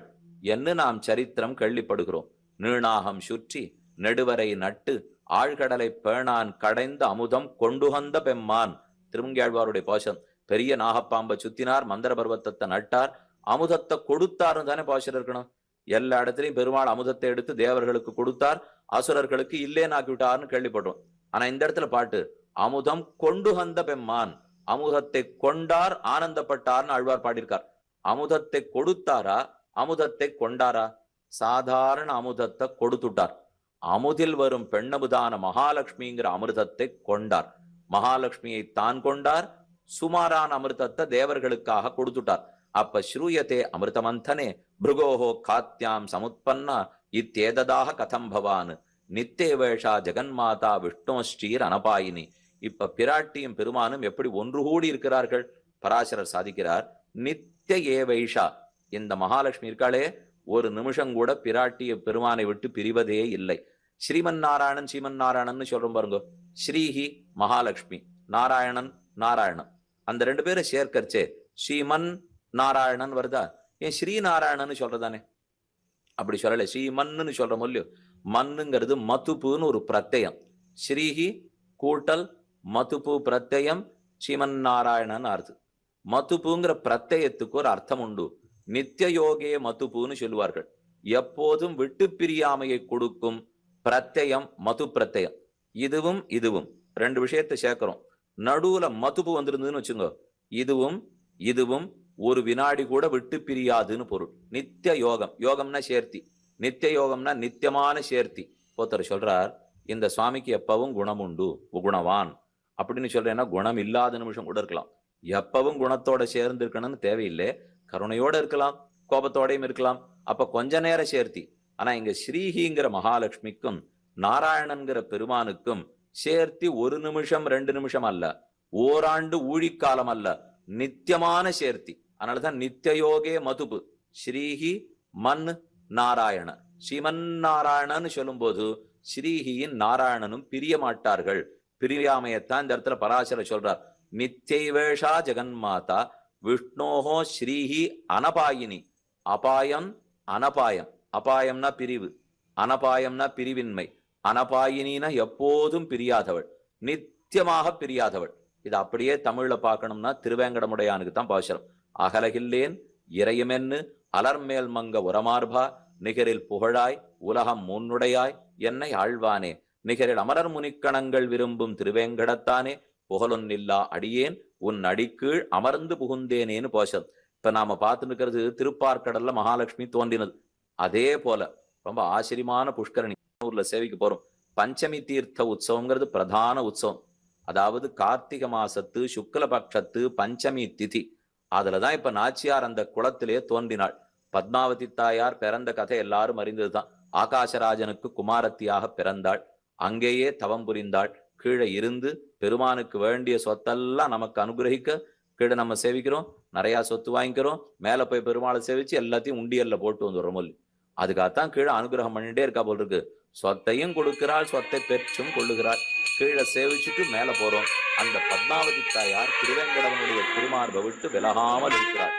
என்று நாம் சரித்திரம் கேள்விப்படுகிறோம். நீணாகம் சுற்றி நெடுவரை நட்டு ஆழ்கடலை பேணான் கடைந்த அமுதம் கொண்டுகந்த பெம்மான். திருமங்கியாழ்வாருடைய பாசம். பெரிய நாகப்பாம்பை சுத்தினார், மந்திர பர்வத்தத்தை நட்டார், அமுதத்தை கொடுத்தாருன்னு தானே பாசம் இருக்கணும். எல்லா இடத்துலையும் பெருமாள் அமுதத்தை எடுத்து தேவர்களுக்கு கொடுத்தார், அசுரர்களுக்கு இல்லேனாக்கி விட்டார்னு கேள்விப்படுறோம். ஆனா இந்த இடத்துல பாட்டு அமுதம் கொண்டுகந்த பெம்மான், அமுதத்தை கொண்டார் ஆனந்தப்பட்டார்னு ஆழ்வார் பாடியிருக்கார். அமுதத்தை கொடுத்தாரா அமுதத்தை கொண்டாரா? சாதாரண அமுதத்தை கொடுத்துட்டார். அமுதில் வரும் பெண்ணமுதான மகாலட்சுமிங்கிற அமிர்தத்தை கொண்டார். மகாலட்சுமியை தான் கொண்டார், சுமாரான அமிர்தத்தை தேவர்களுக்காக கொடுத்துட்டார். அப்ப ஸ்ரூயதே அமிர்தமந்தனே பிருகோஹோ காத்யாம் சமுத்பன்னா இத்தேததாக கதம் பவான் நித்தேவேஷா ஜெகன்மாதா விஷ்ணோ ஸ்ரீர் அனபாயினி. இப்ப பிராட்டியும் பெருமானும் எப்படி ஒன்று கூடி இருக்கிறார்கள்? பராசரர் சாதிக்கிறார். நித்திய ஏவைஷா, இந்த மகாலட்சுமி இருக்காளே, ஒரு நிமிஷம் கூட பிராட்டிய பெருமானை விட்டு பிரிவதே இல்லை. ஸ்ரீமன் நாராயணன் ஸ்ரீமன் நாராயணன் சொல்றோம் பாருங்க. ஸ்ரீஹி மகாலட்சுமி, நாராயணன் நாராயணன், அந்த 2 பேரை சேர்க்கறச்சே ஸ்ரீமன் நாராயணன் வருதா? ஏன் ஸ்ரீ நாராயணன் சொல்றதானே? அப்படி சொல்லலை. ஸ்ரீமன்னு சொல்ற மொழியோ, மண்ணுங்கிறது மதுப்புன்னு ஒரு பிரத்யம். ஸ்ரீஹி கூட்டல் மதுப்பு பிரத்யம் ஸ்ரீமன் நாராயணன் அர்த்தம். மதுப்புங்கிற பிரத்யத்துக்கு ஒரு அர்த்தம் உண்டு. நித்திய யோகே மதுப்புன்னு சொல்லுவார்கள். எப்போதும் விட்டு பிரியாமையை கொடுக்கும் பிரத்யம் மது பிரத்யம். இதுவும் இதுவும் ரெண்டு விஷயத்தை சேர்க்கிறோம். நடுவுல மதுப்பு வந்திருந்ததுன்னு வச்சுங்க, இதுவும் இதுவும் ஒரு வினாடி கூட விட்டு பிரியாதுன்னு பொருள். நித்திய யோகம், யோகம்னா சேர்த்தி, நித்திய யோகம்னா நித்தியமான சேர்த்தி. ஒருத்தர் சொல்றார், இந்த சுவாமிக்கு எப்பவும் குணம் உண்டு, குணவான் அப்படின்னு சொல்றேன்னா குணம் இல்லாத நிமிஷம் கூட இருக்கலாம். எப்பவும் குணத்தோட சேர்ந்து இருக்கணும்னு தேவையில்லை. கருணையோட இருக்கலாம், கோபத்தோடையும் இருக்கலாம். அப்ப கொஞ்ச நேரம் சேர்த்தி. ஆனா இங்க ஸ்ரீஹிங்கிற மகாலட்சுமிக்கும் நாராயணன்கிற பெருமானுக்கும் சேர்த்தி ஒரு நிமிஷம் 2 நிமிஷம் அல்ல, ஓராண்டு ஊழிக்காலம் அல்ல, நித்தியமான சேர்த்தி. அதனாலதான் நித்திய யோகே மதுபு ஸ்ரீஹி மன் நாராயண. ஸ்ரீமன் நாராயணன்னு சொல்லும் போது ஸ்ரீஹியின் நாராயணனும் பிரிய மாட்டார்கள். பிரியாமையத்தான் இந்த இடத்துல பராசர சொல்றார். நித்தியவேஷா ஜெகன்மாதா விஷ்ணோஹோ ஸ்ரீஹி அனபாயினி. அபாயம் அனபாயம், அபாயம்னா பிரிவு, அனபாயம்னா பிரிவின்மை, அனபாயினா எப்போதும் பிரியாதவள், நித்தியமாக பிரியாதவள். இது அப்படியே தமிழ்ல பார்க்கணும்னா திருவேங்கடமுடையானுக்கு தான் பாசுரம். அகலகில்லேன் இறையுமென்னு அலர்மேல் மங்க உரமார்பா நிகரில் புகழாய் உலகம் முன்னுடையாய் என்னை ஆழ்வானே நிகரில் அமரர் முனிக்கணங்கள் விரும்பும் திருவேங்கடத்தானே புகழொன்னில்லா அடியேன் உன் அடிக்கீழ் அமர்ந்து புகுந்தேனேன்னு பாசுரம். இப்ப நாம பார்த்துட்டு இருக்கிறது திருப்பார்கடல்ல மகாலட்சுமி தோன்றினது. அதே போல ரொம்ப ஆச்சரியமான புஷ்கரணி ஊர்ல சேவைக்கு போறோம். பஞ்சமி தீர்த்த உற்சவங்கிறது பிரதான உற்சவம். அதாவது கார்த்திகை மாசத்து சுக்லபக்ஷத்து பஞ்சமி திதி. அதுலதான் இப்ப நாச்சியார் அந்த குளத்திலே தோன்றினாள். பத்மாவதி தாயார் பிறந்த கதை எல்லாரும் அறிந்ததுதான். ஆகாசராஜனுக்கு குமாரத்தியாக பிறந்தாள். அங்கேயே தவம் புரிந்தாள். கீழே இருந்து பெருமானுக்கு வேண்டிய சொத்தெல்லாம் நமக்கு அனுகிரகிக்க கீழே நம்ம சேவிக்கிறோம், நிறைய சொத்து வாங்கிக்கிறோம், மேல போய் பெருமாளை சேவிச்சு எல்லாத்தையும் உண்டியல்ல போட்டு வந்துடுறோம். அதுக்காகத்தான் கீழே அனுகிரகம் பண்ணிட்டே இருக்கா போல் இருக்கு. சொத்தையும் கொடுக்கிறாள், சொத்தை பெற்றும் கொள்ளுகிறாள். கீழே சேவிச்சுட்டு மேல போறோம். அந்த பத்மாவதி தாயார் திருவேங்கடவனுடைய திருமார்பை விட்டு விலகாமல் இருக்கிறாள்.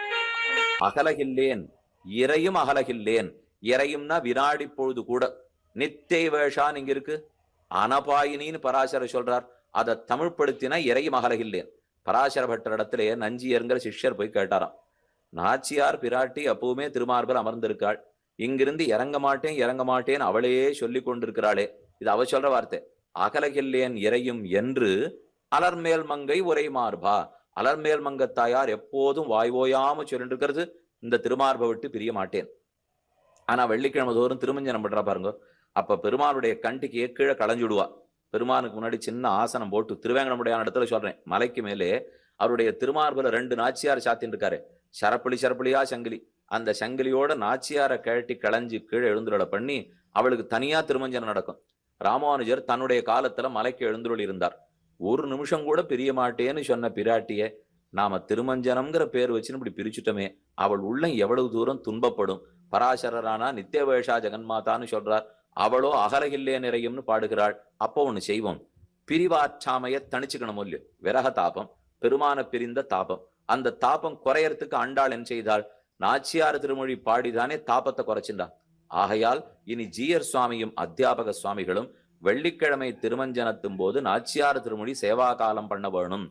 அகலகில்லேன் இறையும் அகலகில்லேன். இறையும்னா வினாடி பொழுது கூட. நித்திய வேஷான் இங்க இருக்கு. அனபாயினின்னு பராசர சொல்றார். அதை தமிழ்படுத்தினா இறையும் அகலகில்லேன். பராசர பட்டர் இடத்திலே நஞ்சியருங்கிற சிஷ்யர் போய் கேட்டாராம். நாச்சியார் பிராட்டி அப்பவுமே திருமார்பில் அமர்ந்திருக்காள், இங்கிருந்து இறங்க மாட்டேன் இறங்க மாட்டேன் அவளே சொல்லி கொண்டிருக்கிறாளே. இது அவ சொல்ற வார்த்தை. அகலகில்லேன் இறையும் என்று அலர்மேல் மங்கை உரை மார்பா. அலர்மேல் மங்கத்தாயார் எப்போதும் வாய்வோயாம சொல்லிட்டு இருக்கிறது, இந்த திருமார்பை விட்டு பிரிய மாட்டேன். ஆனா வெள்ளிக்கிழமை தோறும் திருமஞ்சனம் பண்றா பாருங்க. அப்ப பெருமாளுடைய கண்டிக்கு கீழே களைஞ்சுடுவா. பெருமானுக்கு முன்னாடி சின்ன ஆசனம் போட்டு, திருவேங்கடமுடையான இடத்துல சொல்றேன், மலைக்கு மேலே அவருடைய திருமார்புல 2 நாச்சியார் சாத்தின்னு இருக்காரு. சரப்பளி சரப்பளியா சங்கிலி. அந்த சங்கிலியோட நாச்சியாரை கழட்டி களைஞ்சி கீழே எழுந்துருளை பண்ணி அவளுக்கு தனியா திருமஞ்சனம் நடக்கும். ராமானுஜர் தன்னுடைய காலத்துல மலைக்கு எழுந்துருள் இருந்தார். ஒரு நிமிஷம் கூட பிரிய மாட்டேன்னு சொன்ன பிராட்டிய நாம திருமஞ்சனம்ங்கிற பேர் வச்சுன்னு இப்படி பிரிச்சுட்டோமே, அவள் உள்ளம் எவ்வளவு தூரம் துன்பப்படும். பராசரரானா நித்திய வேஷா ஜெகன்மாதான்னு சொல்றார். அவளோ அகலகில்லே நிறையும்னு பாடுகிறாள். அப்போ ஒண்ணு செய்வோம், பிரிவாற்றாமைய தணிச்சுக்கணும் இல்லையோ. விரக தாபம், பெருமான பிரிந்த தாபம். அந்த தாபம் குறையறதுக்கு ஆண்டாள் என்ன செய்தாள்? நாச்சியார் திருமொழி பாடிதானே தாபத்தை குறைச்சின்றான். ஆகையால் இனி ஜீயர் சுவாமியும் அத்தியாபக சுவாமிகளும் வெள்ளிக்கிழமை திருமஞ்சனத்தும் போது நாச்சியார் திருமொழி சேவா காலம் பண்ண வேணும்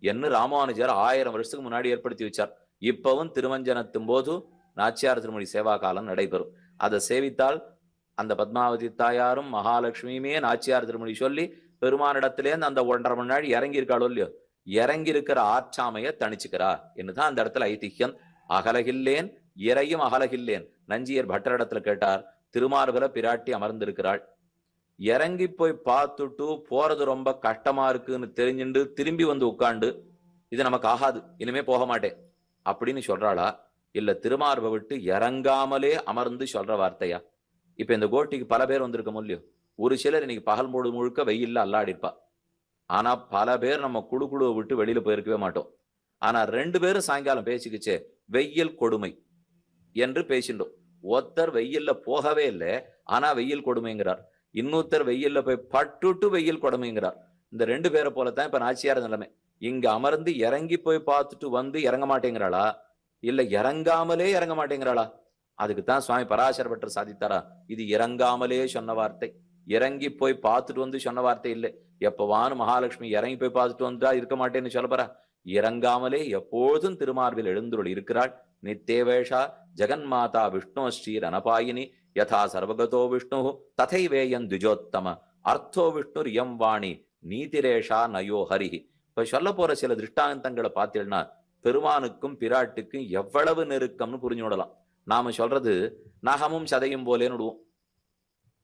என்று ராமானுஜர் 1000 வருஷத்துக்கு முன்னாடி ஏற்படுத்தி வச்சார். இப்பவும் திருமஞ்சனத்தும் போது நாச்சியார் திருமொழி சேவா காலம் நடைபெறும். அதை சேவித்தால் அந்த பத்மாவதி தாயாரும் மகாலட்சுமியுமே நாச்சியார் திருமொழி சொல்லி பெருமானிடத்திலேருந்து அந்த 1.5 மணி நாள் இறங்கி இருக்காளோ இல்லையோ, இறங்கி இருக்கிற ஆற்றாமைய தணிச்சுக்கிறா என்னதான் அந்த இடத்துல ஐதிஹ்யம். அகலகில்லேன் இறையும் அகலகில்லேன். நஞ்சியர் பட்டரிடத்துல கேட்டார். திருமார்புல பிராட்டி அமர்ந்திருக்கிறாள். இறங்கி போய் பார்த்துட்டு போறது ரொம்ப கஷ்டமா இருக்குன்னு தெரிஞ்சுண்டு திரும்பி வந்து உட்காண்டு இது நமக்கு ஆகாது, இனிமே போக மாட்டேன் அப்படின்னு சொல்றாளா, இல்ல திருமார்பை விட்டு இறங்காமலே அமர்ந்து சொல்ற வார்த்தையா? இப்ப இந்த கோட்டிக்கு பல பேர் வந்திருக்க முடியும். ஒரு சிலர் இன்னைக்கு பகல் மூடு முழுக்க வெயில்ல அல்லாடிப்பா. ஆனா பல பேர் நம்ம குழுவை விட்டு வெளியில போயிருக்கவே மாட்டோம். ஆனா 2 பேரும் சாயங்காலம் பேசிக்கிச்சே வெயில் கொடுமை என்று பேசிட்டோம். ஒருத்தர் வெயில்ல போகவே இல்லை, ஆனா வெயில் கொடுமைங்கிறார். இன்னொருத்தர் வெயில்ல போய் பட்டுட்டு வெயில் கொடுமைங்கிறார். இந்த 2 பேரை போலத்தான் இப்ப நாச்சியார் நிலைமை. இங்க அமர்ந்து இறங்கி போய் பார்த்துட்டு வந்து இறங்க மாட்டேங்கிறாளா, இல்ல இறங்காமலே இறங்க மாட்டேங்கிறாளா? அதுக்குத்தான் சுவாமி பராசர பட்டர் சாதித்தாரா, இது இறங்காமலே சொன்ன வார்த்தை. இறங்கி போய் பார்த்துட்டு வந்து சொன்ன வார்த்தை இல்லை. எப்பவானு மகாலட்சுமி இறங்கி போய் பார்த்துட்டு வந்தா இருக்க மாட்டேன்னு சொல்ல போறா. இறங்காமலே எப்போதும் திருமார்பில் எழுந்துருள் இருக்கிறாள். நித்தேவேஷா ஜெகன்மாதா விஷ்ணு ஸ்ரீர் அனபாயினி யதா சர்வகதோ விஷ்ணு ததைவேயன் துஜோத்தம அர்த்தோ விஷ்ணுர் எம் வாணி நீதிரேஷா நயோ ஹரிஹி. இப்ப சொல்ல போற சில திருஷ்டாந்தங்களை பார்த்தீங்கன்னா பெருமானுக்கும் பிராட்டுக்கும் எவ்வளவு நெருக்கம்னு புரிஞ்சு விடலாம். நாம சொல்றது நகமும் சதையும் போலேன்னு விடுவோம்.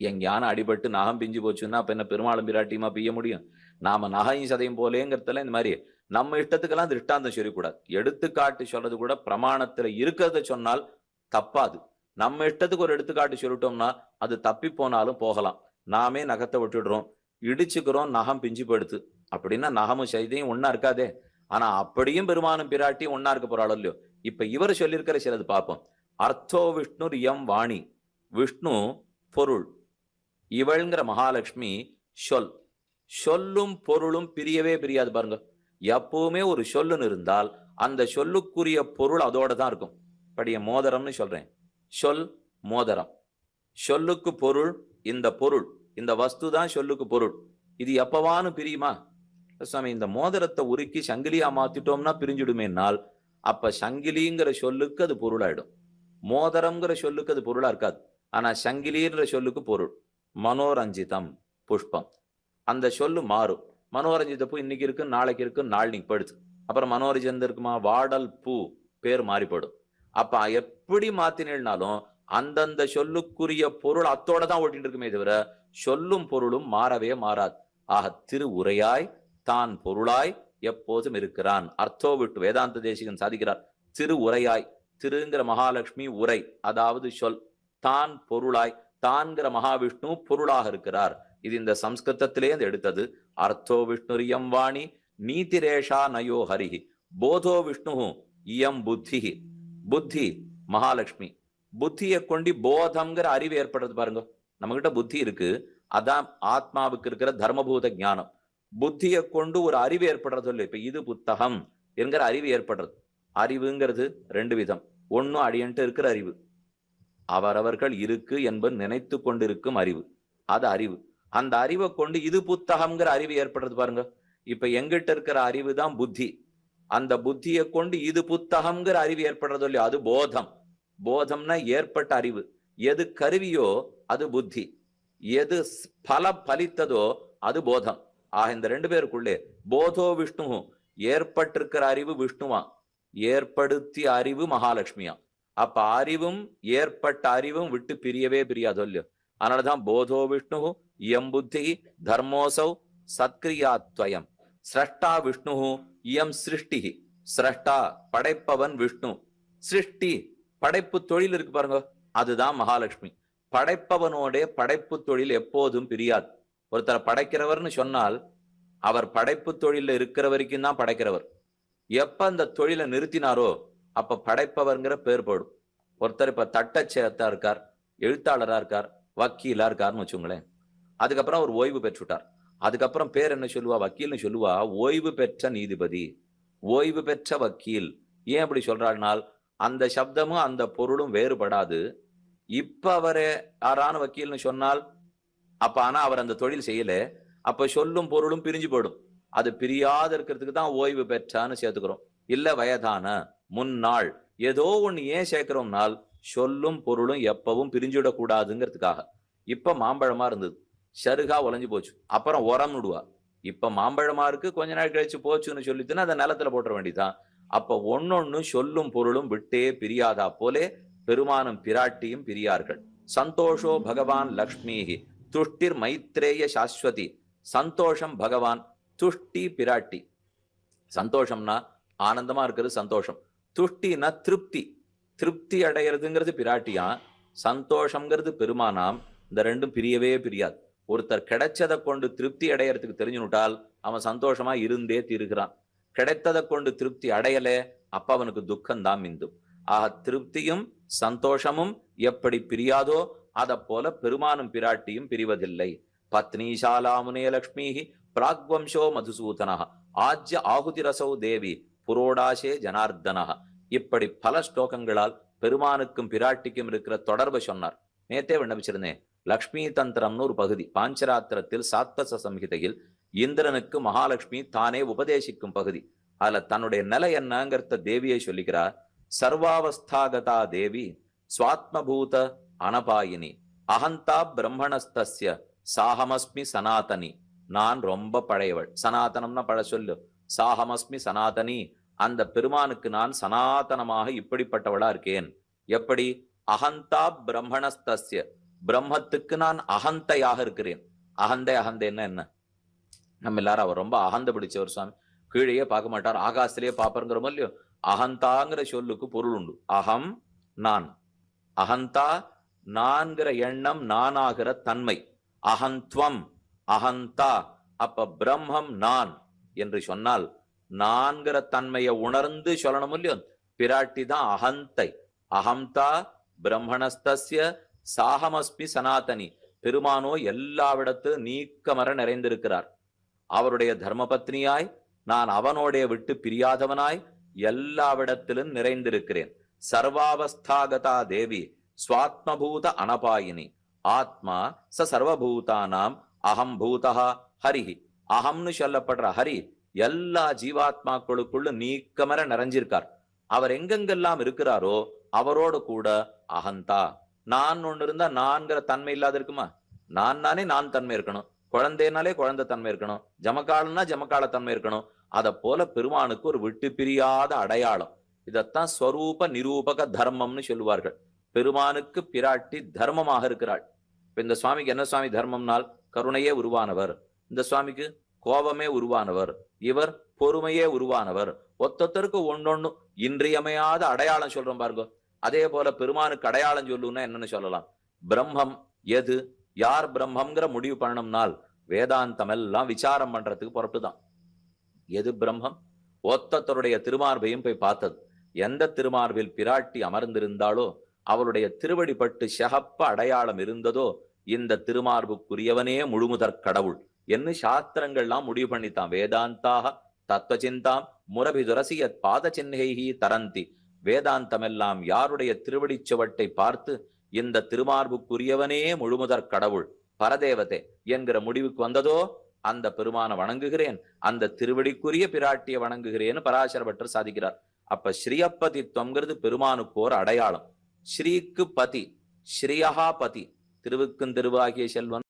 எங்கேயான அடிபட்டு நகம் பிஞ்சு போச்சுன்னா அப்ப என்ன பெருமாளும் பிராட்டியுமா பிய்ய முடியும்? நாம நகையும் சதையும் போலேங்கிறதுல இந்த மாதிரி நம்ம இஷ்டத்துக்கெல்லாம் திருஷ்டாந்தம் சொல்லக்கூடாது. எடுத்துக்காட்டு சொல்றது கூட பிரமாணத்துல இருக்கிறத சொன்னால் தப்பாது. நம்ம இஷ்டத்துக்கு ஒரு எடுத்துக்காட்டு சொல்லிட்டோம்னா அது தப்பி போனாலும் போகலாம். நாமே நகத்தை விட்டுடுறோம், இடிச்சுக்கிறோம், நகம் பிஞ்சு போயிடுது அப்படின்னா நகமும் சைதையும் ஒன்னா இருக்காதே. ஆனா அப்படியும் பெருமானும் பிராட்டியும் ஒன்னா இருக்க போறாளோ இல்லையோ. இப்ப இவர் சொல்லியிருக்கிற சிலது பார்ப்போம். அர்த்தோ விஷ்ணு எம் வாணி, விஷ்ணு பொருள், இவள்ங்கிற மகாலட்சுமி சொல். சொல்லும் பொருளும் பிரியவே பிரியாது பாருங்க. எப்பவுமே ஒரு சொல்லுன்னு இருந்தால் அந்த சொல்லுக்குரிய பொருள் அதோட தான் இருக்கும். படிய மோதிரம்னு சொல்றேன், சொல் மோதிரம், சொல்லுக்கு பொருள் இந்த பொருள், இந்த வஸ்து தான் சொல்லுக்கு பொருள். இது எப்பவானு பிரியுமா? சுவாமி இந்த மோதிரத்தை உருக்கி சங்கிலியா மாத்திட்டோம்னா பிரிஞ்சுடுமேனால் அப்ப சங்கிலிங்கிற சொல்லுக்கு அது பொருளாயிடும், மோதிரம்ங்கிற சொல்லுக்கு அது பொருளா இருக்காது. ஆனா சங்கிலின்ற சொல்லுக்கு பொருள். மனோரஞ்சிதம் புஷ்பம், அந்த சொல்லு மாறும். மனோரஞ்சித பூ இன்னைக்கு இருக்கு, நாளைக்கு இருக்கு, நாளைக்கு படுது. அப்புறம் மனோரஞ்சிதம் இருக்குமா, வாடல் பூ பேர் மாறிப்படும். அப்ப எப்படி மாத்தினாலும் அந்தந்த சொல்லுக்குரிய பொருள் அத்தோட தான் ஓட்டிட்டு இருக்குமே தவிர சொல்லும் பொருளும் மாறவே மாறாது. ஆக திரு உரையாய் தான் பொருளாய் எப்போதும் இருக்கிறான். அர்த்தோ விட்டு வேதாந்த தேசிகன் சாதிக்கிறார். திரு உரையாய், திருங்கிற மகாலட்சுமி உரை அதாவது சொல், தான் பொருளாய், தான்கிற மகாவிஷ்ணு பொருளாக இருக்கிறார். இது இந்த சம்ஸ்கிருதத்திலே எடுத்தது. அர்த்தோ விஷ்ணு இயம் வாணி நீதிரேஷா நயோ ஹரிஹி போதோ விஷ்ணு இயம் புத்தி. புத்தி மகாலட்சுமி, புத்தியை கொண்டு போதம்ங்கிற அறிவு ஏற்படுறது பாருங்க. நம்ம கிட்ட புத்தி இருக்கு, அதான் ஆத்மாவுக்கு இருக்கிற தர்மபூத ஞானம். புத்தியை கொண்டு ஒரு அறிவு ஏற்படுறது இல்லை. இப்ப இது புத்தகம் என்கிற அறிவு ஏற்படுறது. அறிவுங்கிறது ரெண்டு விதம். ஒன்னும் அடியன்ட்டு இருக்கிற அறிவு, அவரவர்கள் இருக்கு என்பது நினைத்து கொண்டிருக்கும் அறிவு, அது அறிவு. அந்த அறிவை கொண்டு இது புத்தகம்ங்கிற அறிவு ஏற்படுறது பாருங்க. இப்ப எங்கிட்ட இருக்கிற அறிவு தான் புத்தி. அந்த புத்தியை கொண்டு இது புத்தகம்ங்கிற அறிவு ஏற்படுறதோ இல்லையோ அது போதம். போதம்னா ஏற்பட்ட அறிவு. எது கருவியோ அது புத்தி, எது பலித்ததோ அது போதம். ஆக இந்த ரெண்டு பேருக்குள்ளே போதோ விஷ்ணு, ஏற்பட்டிருக்கிற அறிவு விஷ்ணுவா, ஏற்படுத்திய அறிவு மகாலட்சுமியா. அப்ப அறிவும் ஏற்பட்ட அறிவும் விட்டு பிரியவே பிரியாதோ இல்லையோ. அதனாலதான் போதோ விஷ்ணு இயம் புத்தி தர்மோசௌ சத்கிரியாத்வயம் சிரஷ்டா விஷ்ணு இயம் சிருஷ்டி. சிரஷ்டா படைப்பவன் விஷ்ணு, சிருஷ்டி படைப்பு தொழில் இருக்கு பாருங்க, அதுதான் மகாலட்சுமி. படைப்பவனோட படைப்பு தொழில் எப்போதும் பிரியாது. ஒருத்தரை படைக்கிறவர்னு சொன்னால் அவர் படைப்பு தொழில இருக்கிற வரைக்கும் தான் படைக்கிறவர். எப்ப அந்த தொழிலை நிறுத்தினாரோ அப்ப படைப்பவர்ங்கிற பேர் போடும். ஒருத்தர் இப்ப தட்டச்சேர்த்தா இருக்கார், எழுத்தாளரா இருக்கார், வக்கீலா இருக்காருன்னு வச்சுங்களேன். அதுக்கப்புறம் அவர் ஓய்வு பெற்றுட்டார். அதுக்கப்புறம் பேர் என்ன சொல்லுவா, வக்கீல்னு சொல்லுவா. ஓய்வு பெற்ற நீதிபதி, ஓய்வு பெற்ற வக்கீல். ஏன் அப்படி சொல்றாள்னால் அந்த சப்தமும் அந்த பொருளும் வேறுபடாது. இப்ப அவரு யாரான வக்கீல்னு சொன்னால் அப்ப ஆனா அவர் அந்த தொழில் செய்யல, அப்ப சொல்லும் பொருளும் பிரிஞ்சு போயிடும். அது பிரியாத இருக்கிறதுக்கு தான் ஓய்வு பெற்றான்னு சேர்த்துக்கிறோம். இல்ல வயதான, முன்னாள், ஏதோ ஒண்ணு ஏன் சேர்க்கிறோம்னால் சொல்லும் பொருளும் எப்பவும் பிரிஞ்சுடக்கூடாதுங்கிறதுக்காக. இப்ப மாம்பழமா இருந்தது, சருகா உழைஞ்சு போச்சு, அப்புறம் உரம் விடுவா. இப்ப மாம்பழமா இருக்கு, கொஞ்ச நாள் கழிச்சு போச்சுன்னு சொல்லிட்டுன்னா அதை நிலத்துல போட்டுற வேண்டியதான். அப்ப ஒன்னொன்னு சொல்லும் பொருளும் விட்டே பிரியாதா போலே பெருமானும் பிராட்டியும் பிரியார்கள். சந்தோஷோ பகவான் லக்ஷ்மிஹி துஷ்டிர் மைத்ரேய சாஸ்வதி. சந்தோஷம் பகவான், துஷ்டி பிராட்டி. சந்தோஷம்னா ஆனந்தமா இருக்கிறது சந்தோஷம், துஷ்டினா திருப்தி, திருப்தி அடைகிறதுங்கிறது பிராட்டியா, சந்தோஷம்ங்கிறது பெருமானாம். இந்த ரெண்டும் பிரியவே பிரியாது. ஒருத்தர் கிடைச்சதை கொண்டு திருப்தி அடையறதுக்கு தெரிஞ்சுட்டால் அவன் சந்தோஷமா இருந்தே தீருகிறான். கிடைத்ததை கொண்டு திருப்தி அடையலே அப்ப அவனுக்கு துக்கம் தான் மிந்தும். ஆக திருப்தியும் சந்தோஷமும் எப்படி பிரியாதோ அத போல பெருமானும் பிராட்டியும் பிரிவதில்லை. பத்னிசாலா முனேலக்ஷ்மி பிராக்வம்சோ மதுசூதனா ஆஜ்ய ஆகுதிரசௌ தேவி புரோடாசே ஜனார்தனா. இப்படி பல ஸ்லோகங்களால் பெருமானுக்கும் பிராட்டிக்கும் இருக்கிற தொடர்பை சொன்னார். நேத்தே விண்ணப்பிச்சிருந்தேன். லக்ஷ்மி தந்திரம்னு ஒரு பகுதி பாஞ்சராத்திரத்தில் சாத்வச சம்ஹிதையில் இந்திரனுக்கு மகாலட்சுமி தானே உபதேசிக்கும் பகுதி. அதுல தன்னுடைய நிலை என்னங்கிறத தேவியை சொல்லிக்கிறார். சர்வாவஸ்தாகதா தேவி ஸ்வாத்மபூத அனபாயினி அகந்தா பிரம்மணஸ்தஸ்ய சாஹமஸ்மி சனாதனி. நான் ரொம்ப பழையவள். சனாதனம்னா பழ சொல்லு. சாஹமஸ்மி சனாதனி. அந்த பெருமானுக்கு நான் சனாதனமாக இப்படிப்பட்டவளா இருக்கேன். எப்படி? அகந்தா பிரம்மணஸ்தஸ்ய. பிரம்மத்துக்கு நான் அகந்தையாக இருக்கிறேன். அகந்தைன்னா என்ன? நம்ம எல்லாரும் அவர் ரொம்ப அகந்த பிடிச்சவர் சுவாமி. கீழேயே பார்க்க மாட்டார், ஆகாசத்திலேயே பார்ப்பருங்கிறோமோ இல்லையோ. அகந்தாங்கிற சொல்லுக்கு பொருள் உண்டு. அகம் நான். அகந்தா நான்கிற எண்ணம், நானாகிற தன்மை. அகந்த்வம் அகந்தா. அப்ப பிரம்மம் நான் என்று சொன்னால் நான்கிற தன்மையை உணர்ந்து சொல்லணும் இல்லையோ. பிராட்டி தான் அகந்தை. அகம்தா பிரம்மணஸ்தஸ்ய சாஹமஸ்மி சனாதனி. பெருமானோ எல்லாவிடத்து நீக்கமர நிறைந்திருக்கிறார். அவருடைய தர்மபத்னியாய் நான் அவனோடைய விட்டு பிரியாதவனாய் எல்லாவிடத்திலும் நிறைந்திருக்கிறேன். சர்வாவஸ்தாகதா தேவி ஸ்வாத்மபூத அனபாயினி. ஆத்மா ச சர்வபூதானாம் அகம் பூதா ஹரிஹி. அகம்னு சொல்லப்படுற ஹரி எல்லா ஜீவாத்மாக்களுக்குள்ள நீக்கமர நிறைஞ்சிருக்கார். அவர் எங்கெங்கெல்லாம் இருக்கிறாரோ அவரோடு கூட அகந்தா. நான் ஒண்ணு இருந்தா நான்கிற தன்மை இல்லாத இருக்குமா? நானே நான் தன்மை இருக்கணும். குழந்தைனாலே குழந்தை தன்மை இருக்கணும். ஜமக்காலன்னா ஜமக்கால தன்மை இருக்கணும். அதை போல பெருமானுக்கு ஒரு விட்டு பிரியாத அடையாளம். இதத்தான் ஸ்வரூப நிரூபக தர்மம்னு சொல்லுவார்கள். பெருமானுக்கு பிராட்டி தர்மமாக இருக்கிறாள். இப்ப இந்த சுவாமிக்கு என்ன சுவாமி தர்மம்னால்? கருணையே உருவானவர். இந்த சுவாமிக்கு கோபமே உருவானவர். இவர் பொறுமையே உருவானவர். ஒத்தொத்தருக்கு ஒன்னொன்னு இன்றியமையாத அடையாளம் சொல்றோம் பாருங்க. அதே போல பெருமானுக்கு அடையாளம் சொல்லுன்னா என்னன்னு சொல்லலாம்? பிரம்மம் எது, யார் பிரம்மம்ங்கிற முடிவு பண்ணணும்னால் வேதாந்தம் எல்லாம் விசாரம் பண்றதுக்கு பொறுப்புதான். எது பிரம்மம்? ஒத்தத்தருடைய திருமார்பையும் போய் பார்த்தது. எந்த திருமார்பில் பிராட்டி அமர்ந்திருந்தாலோ அவளுடைய திருவடிப்பட்டு ஷகப்ப அடையாளம் இருந்ததோ இந்த திருமார்புக்குரியவனே முழுமுதற் கடவுள் என்று சாஸ்திரங்கள்லாம் முடிவு பண்ணித்தான். வேதாந்தாக தத்துவச்சிந்தாம் முரபிதுரசிய பாத சின்னைஹி தரந்தி. வேதாந்தம் எல்லாம் யாருடைய திருவடி சுவட்டை பார்த்து இந்த திருமார்புக்குரியவனே முழுமுதற் கடவுள் பரதேவதே என்கிற முடிவுக்கு வந்ததோ அந்த பெருமான வணங்குகிறேன், அந்த திருவடிக்குரிய பிராட்டியை வணங்குகிறேன்னு பராசர பட்டர் சாதிக்கிறார். அப்ப ஸ்ரீயப்பதித்வம்ங்கிறது பெருமானுக்கோர் அடையாளம். ஸ்ரீக்கு பதி, ஸ்ரீயஹா பதி. திருவுக்கும் திருவாகிய செல்வன்